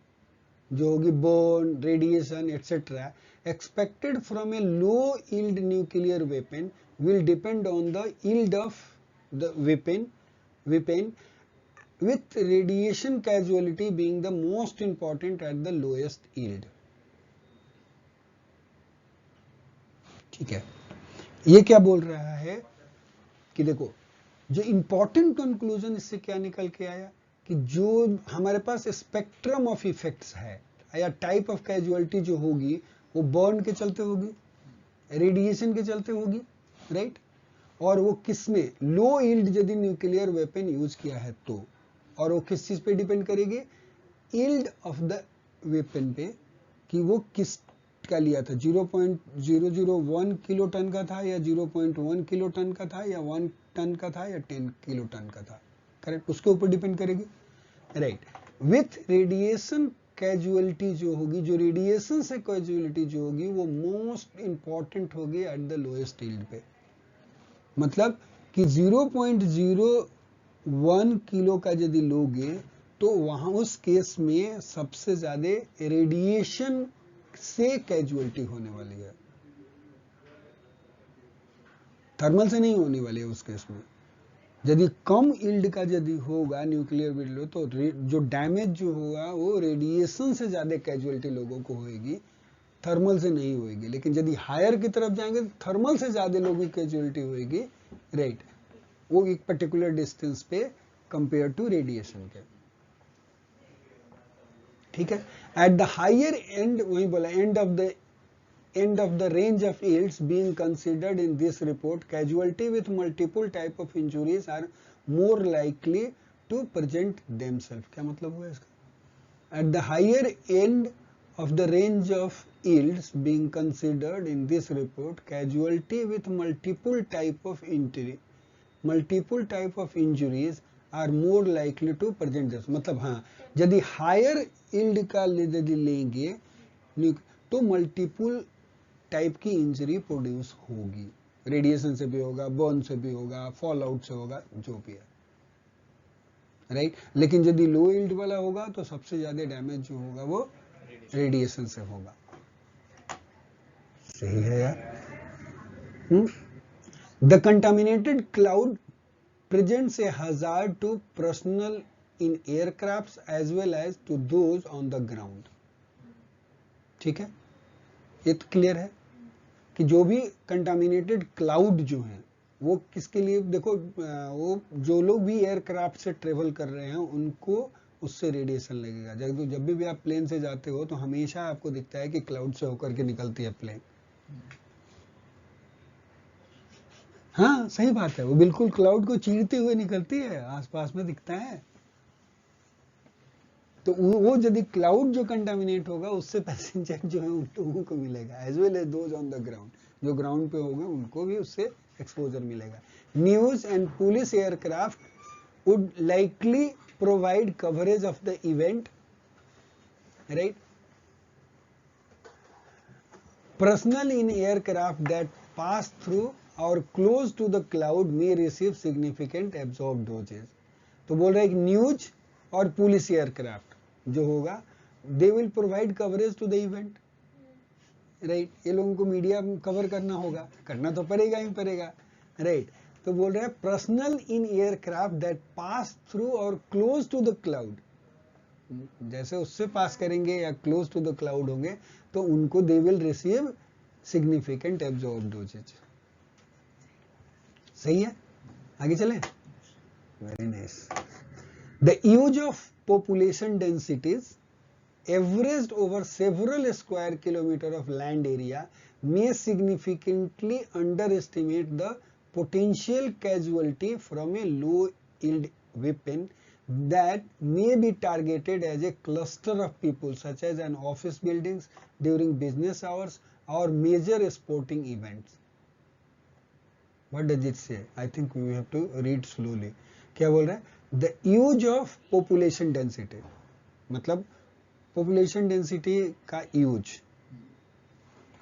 जो होगी burn, radiation, etc., expected from a low yield nuclear weapon will depend on the yield of the weapon, with radiation casualty being the most important at the lowest yield. ठीक है, ये क्या बोल रहा है कि देखो, जो इंपॉर्टेंट कंक्लूजन इससे क्या निकल के आया कि जो हमारे पास स्पेक्ट्रम ऑफ इफेक्ट्स है या टाइप ऑफ कैजुअलिटी जो होगी वो बर्न के चलते होगी, रेडिएशन के चलते होगी, राइट। और वो किस में, लो यील्ड यदि न्यूक्लियर वेपन यूज किया है तो, और वो किस चीज पे डिपेंड करेगी, यील्ड ऑफ द वेपन पे, कि वो किस का लिया था, 0.001 किलो टन का था या 0.1 किलो टन का था या 1 टन का था या 10 किलो टन का था, करेक्ट, उसके ऊपर डिपेंड करेगी, राइट। विथ रेडिएशन कैजुअलिटी जो होगी, जो रेडिएशन से कैजुअलिटी जो होगी वो मोस्ट इंपॉर्टेंट होगी एट द लोएस्ट यील्ड पे। मतलब कि 0.01 किलो का यदि लोगे तो वहां उस केस में सबसे ज्यादा रेडिएशन से कैजुअलिटी होने वाली है, थर्मल से नहीं होने वाली है उस केस में। यदि कम यील्ड का यदि होगा न्यूक्लियर विंडो तो जो डैमेज जो होगा वो रेडिएशन से ज्यादा कैजुअलिटी लोगों को होगी, थर्मल से नहीं होगी। लेकिन यदि हायर की तरफ जाएंगे तो थर्मल से ज्यादा लोगों की कैजुअलिटी होगी, राइट, वो एक पर्टिकुलर डिस्टेंस पे कंपेयर टू रेडिएशन के, ठीक है। एट द हायर एंड, वही बोला, and of the range of yields being considered in this report, casualty with multiple type of injuries are more likely to present themselves. क्या मतलब हुआ इसका? At the higher end of the range of yields being considered in this report, casualty with multiple type of injuries are more likely to present themselves. मतलब हाँ, यदि higher yield का यदि लेंगे तो मल्टीपल टाइप की इंजरी प्रोड्यूस होगी, radiation से भी होगा, बर्न से भी होगा, फॉल आउट से होगा, जो भी है, राइट। लेकिन यदि लो यील्ड वाला होगा तो सबसे ज्यादा डैमेज जो होगा वो रेडिएशन से होगा। सही है यार। The contaminated cloud presents a hazard to personnel in aircrafts as well as to those on the ground. ठीक है, ये तो क्लियर है कि जो भी कंटामिनेटेड क्लाउड जो है वो किसके लिए, देखो वो जो लोग भी एयरक्राफ्ट से ट्रेवल कर रहे हैं उनको उससे रेडिएशन लगेगा। जब भी आप प्लेन से जाते हो तो हमेशा आपको दिखता है कि क्लाउड से होकर के निकलती है प्लेन, हाँ सही बात है, वो बिल्कुल क्लाउड को चीरते हुए निकलती है, आसपास में दिखता है। तो वो यदि क्लाउड जो कंटामिनेट होगा उससे पैसेंजर जो है उन लोगों को मिलेगा, as well as those on the ground, जो ग्राउंड पे होंगे उनको भी उससे एक्सपोजर मिलेगा। News and police aircraft would likely provide coverage of the event, right. Personnel in aircraft that pass through or close to the cloud may receive significant absorbed doses। तो बोल रहा है कि न्यूज और पुलिस एयरक्राफ्ट जो होगा, they will provide coverage to the event, right. ये लोगों को मीडिया कवर करना होगा, करना तो पड़ेगा ही पड़ेगा, राइट। तो बोल रहा है personal in aircraft that pass through और क्लोज टू द क्लाउड, जैसे उससे पास करेंगे या क्लोज टू द क्लाउड होंगे तो उनको they will receive significant absorb doses. सही है, आगे चलें। Very nice. The use of population densities averaged over several square kilometre of land area may significantly underestimate the potential casualty from a low yield weapon that may be targeted as a cluster of people such as an office buildings during business hours or major sporting events। What does it say? I think we have to read slowly। क्या बोल रहा है? The use of population density, मतलब population density का use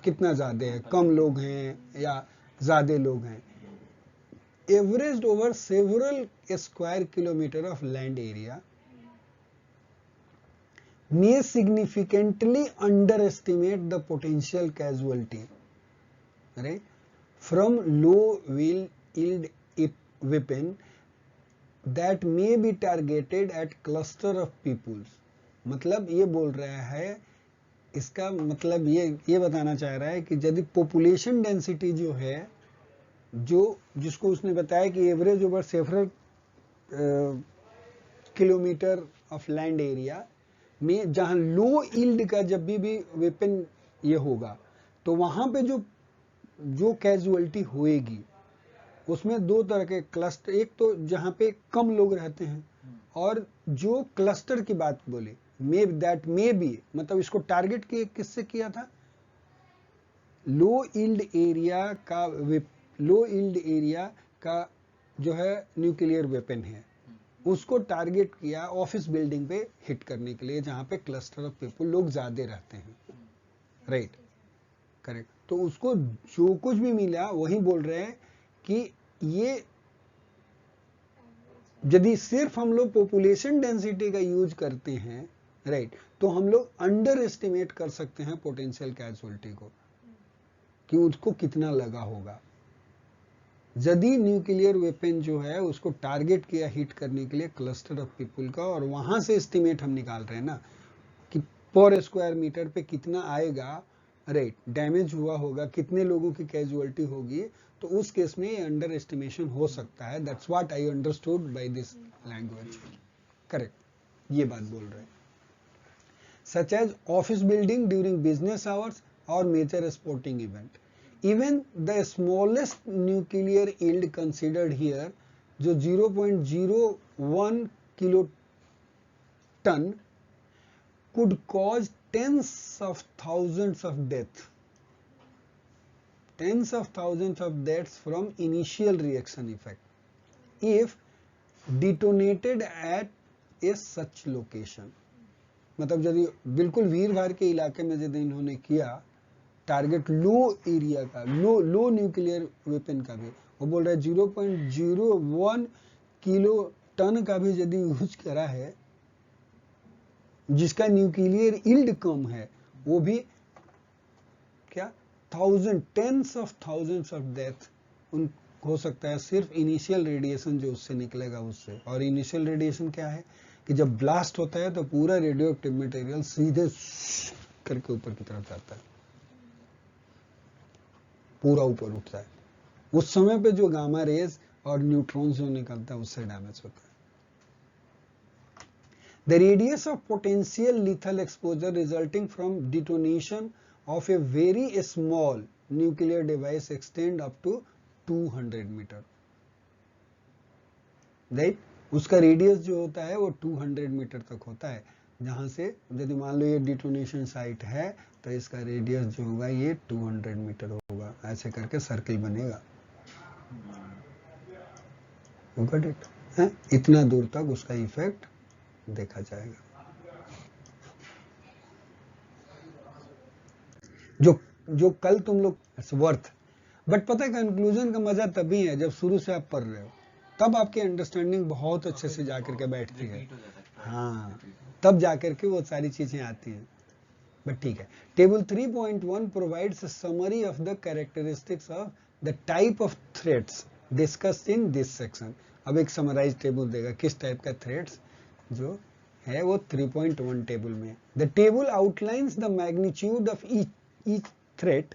कितना ज्यादा है, कम लोग हैं या ज्यादा लोग हैं, average over several square kilometre of land area may significantly underestimate the potential casualty, right, from low yield weapon that may be targeted at cluster of peoples। मतलब ये बोल रहा है, इसका मतलब ये बताना चाह रहा है कि यदि पॉपुलेशन डेंसिटी जो है, जो जिसको उसने बताया कि average over several kilometre of land area में जहां लो यील्ड का जब भी वेपन ये होगा तो वहां पे जो कैजुअलिटी होएगी उसमें दो तरह के क्लस्टर, एक तो जहां पे कम लोग रहते हैं और जो क्लस्टर की बात बोले मे बी, मतलब इसको टारगेट किससे किया था, लो यील्ड एरिया का जो है न्यूक्लियर वेपन है, उसको टारगेट किया ऑफिस बिल्डिंग पे हिट करने के लिए जहां पे क्लस्टर ऑफ पीपल लोग ज्यादा रहते हैं, राइट, करेक्ट। तो उसको जो कुछ भी मिला वही बोल रहे हैं कि ये यदि सिर्फ हम लोग पॉपुलेशन डेंसिटी का यूज करते हैं, राइट, तो हम लोग अंडर एस्टिमेट कर सकते हैं पोटेंशियल कैजुअलिटी को कि उसको कितना लगा होगा। यदि न्यूक्लियर वेपन जो है उसको टारगेट किया हिट करने के लिए क्लस्टर ऑफ पीपल का, और वहां से एस्टिमेट हम निकाल रहे हैं ना कि पर स्क्वायर मीटर पे कितना आएगा, राइट, डैमेज हुआ होगा, कितने लोगों की कैजुअलिटी होगी, तो उस केस में अंडर एस्टिमेशन हो सकता है। That's what I understood by this language, correct, ये बात बोल रहे हैं। Such as office building during business hours और major sporting event, even the smallest nuclear yield considered here जो 0.01 kiloton could cause tens of thousands of deaths from initial reaction effect if detonated at a such location। मतलब यदि बिल्कुल भीड़ भाड़ के इलाके में यदि इन्होंने किया टारगेट लो एरिया का, लो न्यूक्लियर वेपन का भी, वो बोल रहा है 0.01 किलो टन का भी यदि यूज करा है जिसका न्यूक्लियर यील्ड कम है, वो भी क्या tens of thousands of death हो सकता है सिर्फ इनिशियल रेडिएशन जो उससे निकलेगा उससे। और इनिशियल रेडिएशन क्या है कि जब ब्लास्ट होता है तो पूरा रेडियो एक्टिव मटेरियल सीधे करके ऊपर की तरफ जाता है, पूरा ऊपर उठता है। उस समय पे जो गामा रेज और न्यूट्रॉन्स जो निकलता है उससे डैमेज होता है। The radius of potential lethal exposure resulting from detonation of a very small nuclear device extend up to 200 metre, right. उसका रेडियस जो होता है वो 200 मीटर तक होता है, जहां से यदि मान लो ये डिटोनेशन साइट है तो इसका रेडियस जो होगा ये 200 मीटर होगा। ऐसे करके सर्कल बनेगा, गॉट इट है। इतना दूर तक उसका इफेक्ट देखा जाएगा। जो कल तुम लोग वर्थ, बट पता है कंक्लूजन का मजा तभी है जब शुरू से आप पढ़ रहे हो, तब आपकी अंडरस्टैंडिंग बहुत अच्छे से जाकर के बैठती है। हाँ, तब जाकर के वो सारी चीजें आती हैं। बट ठीक है, table 3.1 provides a summary of the characteristics of the type of threads discussed in this section. अब एक समराइज टेबल देगा किस टाइप का थ्रेड्स जो है वो 3.1 टेबल में। The table outlines the magnitude of each threat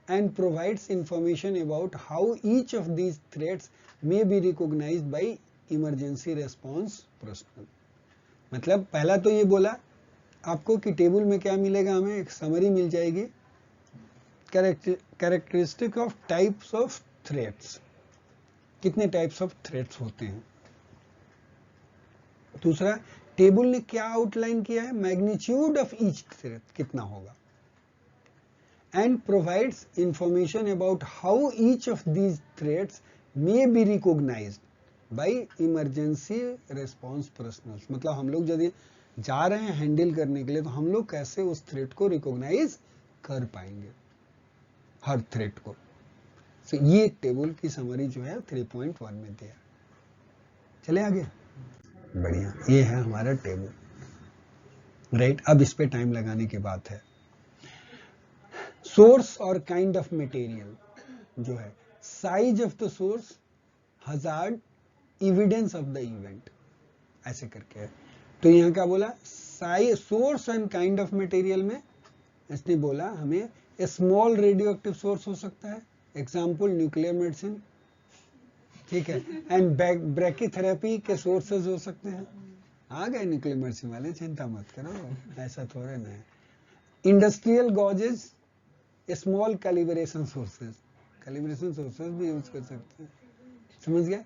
and provides information about how each of these threats may be recognized by emergency response personnel। मतलब पहला तो ये बोला आपको कि टेबल में क्या मिलेगा, हमें एक समरी मिल जाएगी, characteristic of types of threats, कितने टाइप्स ऑफ थ्रेट्स होते हैं। दूसरा, टेबल ने क्या आउटलाइन किया है, मैग्नीट्यूड ऑफ ईच थ्रेट कितना होगा, and provides information about how each of these threats may be recognized by emergency response personnel। मतलब हम लोग यदि जा रहे हैं हैंडल करने के लिए तो हम लोग कैसे उस थ्रेट को रिकॉग्नाइज कर पाएंगे, हर थ्रेट को। तो ये टेबल की समरी जो है 3.1 में दिया। चले आगे, बढ़िया, ये है हमारा टेबल, राइट। अब इस पे टाइम लगाने की बात है। सोर्स और काइंड ऑफ मटेरियल जो है, size of the source, hazard, evidence of the event, ऐसे करके है। तो यहां क्या बोला, size, source and kind of material में इसने बोला हमें स्मॉल रेडियो एक्टिव सोर्स हो सकता है, एग्जाम्पल न्यूक्लियर मेडिसिन, ठीक है, एंड ब्रैकीथेरेपी के सोर्सेज हो सकते हैं। आ गए न्यूक्लियर मेडिसिन वाले, चिंता मत करो, ऐसा थोड़े ना है। इंडस्ट्रियल गॉजेज, स्मॉल कैलिब्रेशन सोर्सेज भी यूज कर सकते हैं, समझ गए।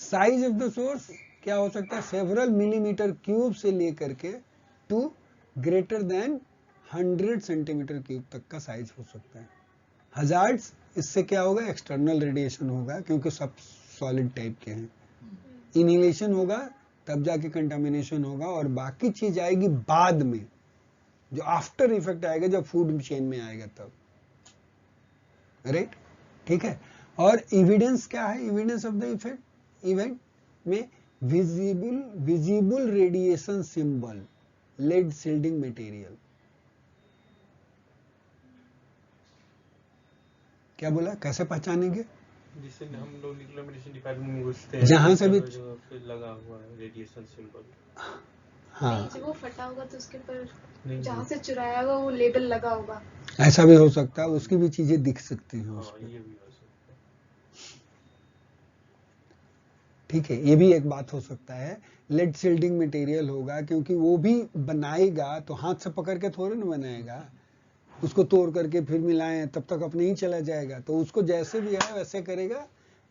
साइज ऑफ द सोर्स क्या हो सकता है, सेवरल मिलीमीटर क्यूब से लेकर के to greater than 100 centimetre cube तक का साइज हो सकता है। हजार्ड्स, इससे क्या होगा, एक्सटर्नल रेडिएशन होगा क्योंकि सब सॉलिड टाइप के हैं। इनहेलेशन होगा तब जाके कंटामिनेशन होगा, और बाकी चीज आएगी बाद में, जो आफ्टर इफेक्ट आएगा जब फूड चेन में आएगा तब, राइट, ठीक है। और एविडेंस क्या है, evidence of the effect event में visible radiation symbol, lead shielding material, क्या बोला, कैसे पहचानेंगे, जिससे हम लोग न्यूक्लियर मेडिसिन डिपार्टमेंट में घुसते हैं, जहां से भी लगा हुआ है रेडिएशन सिंबल। नहीं, जब वो फटा होगा तो उसके ऊपर जहाँ से चुराया होगा वो लेबल लगा होगा, ऐसा भी हो सकता है, उसकी भी चीजें दिख सकती हैं उस पे, ये भी हो सकता है। ठीक है, ये भी एक बात हो सकता है। लेड सील्डिंग मटेरियल होगा क्योंकि वो भी बनाएगा तो हाथ से पकड़ के थोड़ी ना बनाएगा, उसको तोड़ करके फिर मिलाएं तब तक अपने ही चला जाएगा, तो उसको जैसे भी है वैसे करेगा,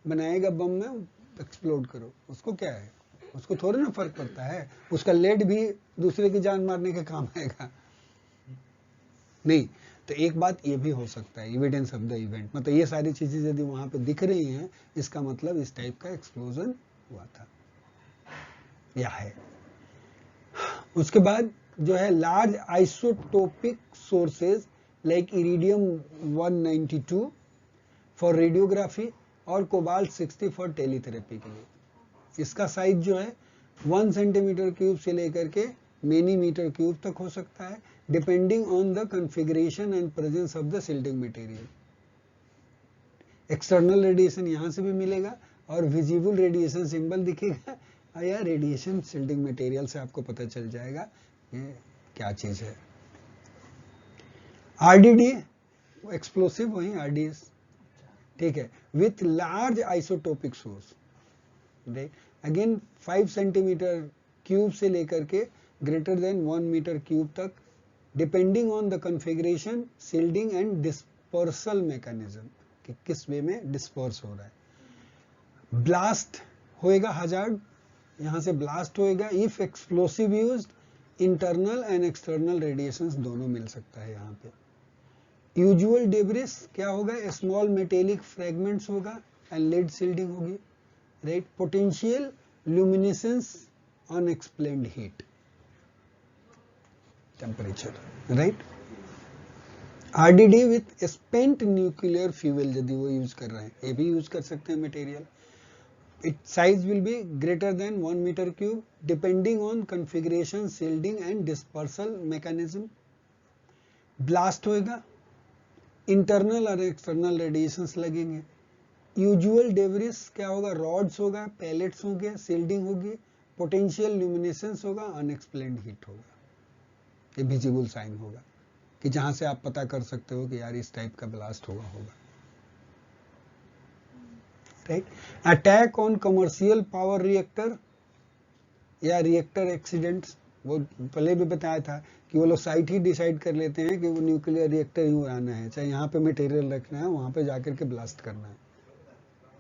बनाएगा, बम में एक्सप्लोड करो, उसको क्या है, उसको थोड़ी ना फर्क पड़ता है, उसका लेड भी दूसरे की जान मारने के काम आएगा, नहीं। तो एक बात ये भी हो सकता है, एविडेंस ऑफ द इवेंट, मतलब ये सारी चीजें यदि वहां पे दिख रही हैं, इसका मतलब इस टाइप का एक्सप्लोजन हुआ था या है। उसके बाद जो है large isotopic sources like iridium 192 for radiography और कोबाल्ट 60 फॉर टेलीथेरेपी के लिए। इसका साइज जो है 1 सेंटीमीटर क्यूब से लेकर के मेनी मीटर क्यूब तक हो सकता है, depending on the configuration and presence of the shielding material. External radiation यहां से भी मिलेगा और विजिबल रेडिएशन सिंबल दिखेगा, और यह रेडिएशन सील्डिंग मटेरियल से आपको पता चल जाएगा ये क्या चीज है। आरडीडी एक्सप्लोसिव, वही आरडीएस, ठीक है, with large isotopic source, again 5 centimetre cube से लेकर के ग्रेटर देन 1 मीटर क्यूब तक, depending on the configuration, shielding and dispersal mechanism, कि किस वे में डिस्पर्स हो रहा है। ब्लास्ट होएगा हजार्ड, यहां से ब्लास्ट होएगा if explosive used, internal and external radiations दोनों मिल सकता है यहाँ पे। यूजुअल डेब्रिस क्या होगा, स्मॉल मेटेलिक फ्रेगमेंट्स होगा एंड लेड सील्डिंग होगी, right. Potential luminescence, unexplained heat, temperature, right. RDD with spent nuclear fuel यदि वो यूज कर रहे हैं, ये भी यूज कर सकते हैं material. Its size will be greater than 1 meter cube depending on configuration, shielding and dispersal mechanism. Blast होएगा, internal और external radiations लगेंगे। Usual debris क्या होगा, rods होगा, pellets होंगे, shielding होगी, potential luminescence होगा, unexplained heat होगा। ये visible sign होगा कि जहां से आप पता कर सकते हो कि यार इस टाइप का ब्लास्ट होगा। Right. Attack on commercial power reactor या रिएक्टर एक्सीडेंट्स, वो पहले भी बताया था कि वो लोग साइट ही डिसाइड कर लेते हैं कि वो न्यूक्लियर रिएक्टर ही उड़ाना है, चाहे यहाँ पे मटेरियल रखना है, वहां पे जाकर के ब्लास्ट करना है,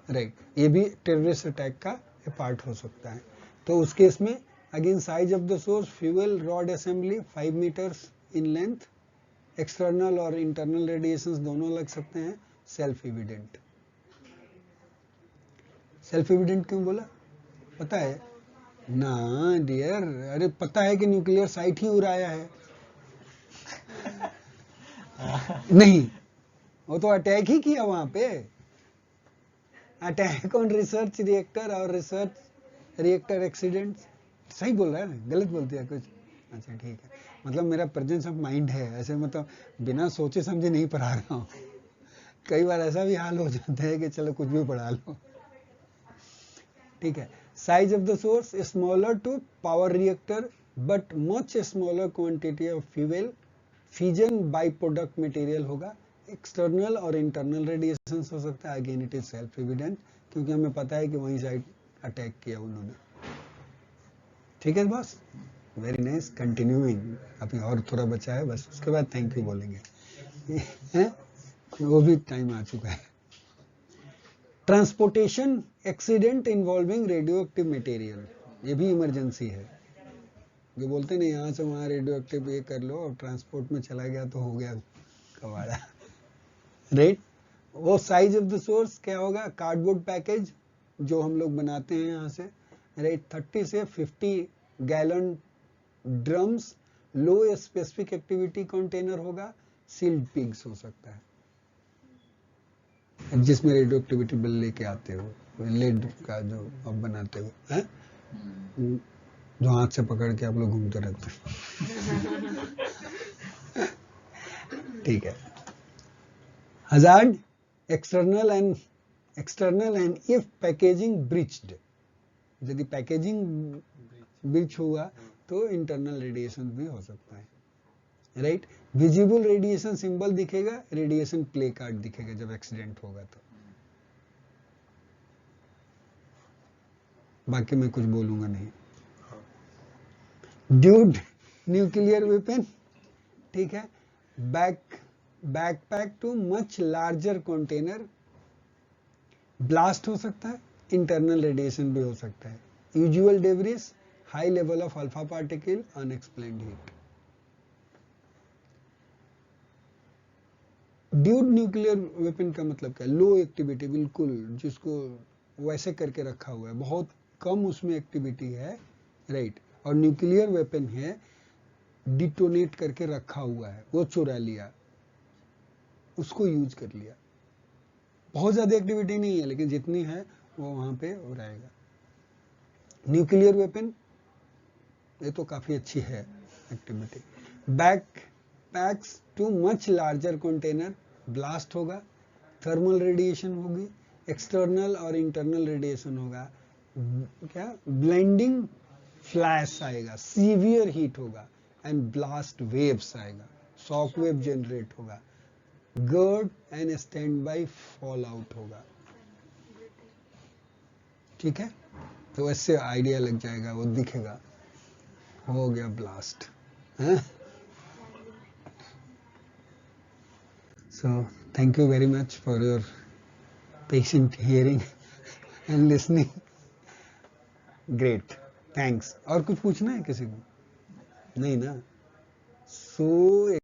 राइट। ये भी टेररिस्ट अटैक का पार्ट हो सकता है। तो उस केस में again size of the source, fuel rod assembly 5 metres in length, external और इंटरनल रेडिएशंस दोनों लग सकते हैं, सेल्फ एविडेंट। सेल्फ एविडेंट क्यों बोला पता है ना डियर, अरे पता है कि न्यूक्लियर साइट ही उड़ाया है। नहीं, वो तो अटैक ही किया वहां पे, अटैक ऑन रिसर्च रिएक्टर और रिसर्च रिएक्टर एक्सीडेंट। सही बोल रहा है ना, गलत बोलते हैं कुछ? अच्छा ठीक है, मतलब मेरा प्रेजेंस ऑफ माइंड है, ऐसे मतलब बिना सोचे समझे नहीं पढ़ा रहा हूँ। कई बार ऐसा भी हाल हो जाता है कि चलो कुछ भी पढ़ा लो, ठीक है। Size of the source smaller to power reactor but much smaller quantity of fuel, fission by product material होगा, एक्सटर्नल और इंटरनल रेडिएशन हो सकता है। Again it is self evident, क्योंकि हमें पता है कि वहीं साइड अटैक किया उन्होंने, ठीक है बॉस। वेरी नाइस, कंटिन्यूइंग, अभी और थोड़ा बचा है बस, उसके बाद थैंक यू बोलेंगे। वो भी टाइम आ चुका है। Transportation accident involving radio active material, ये भी इमरजेंसी है। जो बोलते नहीं यहाँ से वहाँ रेडियो एक्टिव ये कर लो, और ट्रांसपोर्ट में चला गया तो हो गया कबाड़ा, राइट। वो साइज ऑफ द सोर्स क्या होगा, कार्डबोर्ड पैकेज जो हम लोग बनाते हैं यहाँ से, राइट। 30 से 50 गैलन ड्रम्स, लो स्पेसिफिक एक्टिविटी कंटेनर होगा, सील्ड पिग्स हो सकता है जिसमें रेडियो एक्टिविटी बिल लेके आते हो, लेड का जो अब बनाते हो है, जो हाथ से पकड़ के आप लोग घूमते रहते हो। ठीक है। Hazard external and if packaging breached, यदि पैकेजिंग ब्रीच हुआ तो इंटरनल रेडिएशन भी हो सकता है, राइट। विजिबल रेडिएशन सिंबल दिखेगा, रेडिएशन प्ले कार्ड दिखेगा जब एक्सीडेंट होगा तो। बाकी मैं कुछ बोलूंगा नहीं। ड्यूड न्यूक्लियर वेपन, ठीक है। Backpack to much larger container, blast हो सकता है, इंटरनल रेडिएशन भी हो सकता है। Usual debris, high level of alpha particle, unexplained heat. Dude nuclear weapon का मतलब क्या है, लो एक्टिविटी, बिल्कुल जिसको वैसे करके रखा हुआ है, बहुत कम उसमें एक्टिविटी है, राइट। और न्यूक्लियर वेपन है, डिटोनेट करके रखा हुआ है, वो चुरा लिया, उसको यूज कर लिया। बहुत ज्यादा एक्टिविटी नहीं है, लेकिन जितनी है वो वहां पे हो रहेगा। न्यूक्लियर वेपन ये तो काफी अच्छी है activity. Backpacks to much larger container, blast होगा, थर्मल रेडिएशन होगी, एक्सटर्नल और इंटरनल रेडिएशन होगा, क्या ब्लेंडिंग फ्लैश आएगा, सीवियर हीट होगा एंड ब्लास्ट वेव्स आएगा, शॉक वेव जनरेट होगा, गर्ड and stand by fallout होगा, ठीक है। तो ऐसे आइडिया लग जाएगा, वो दिखेगा, हो गया ब्लास्ट है। So thank you very much for your patient hearing and listening. Great, thanks. और कुछ पूछना है किसी को? नहीं ना? सो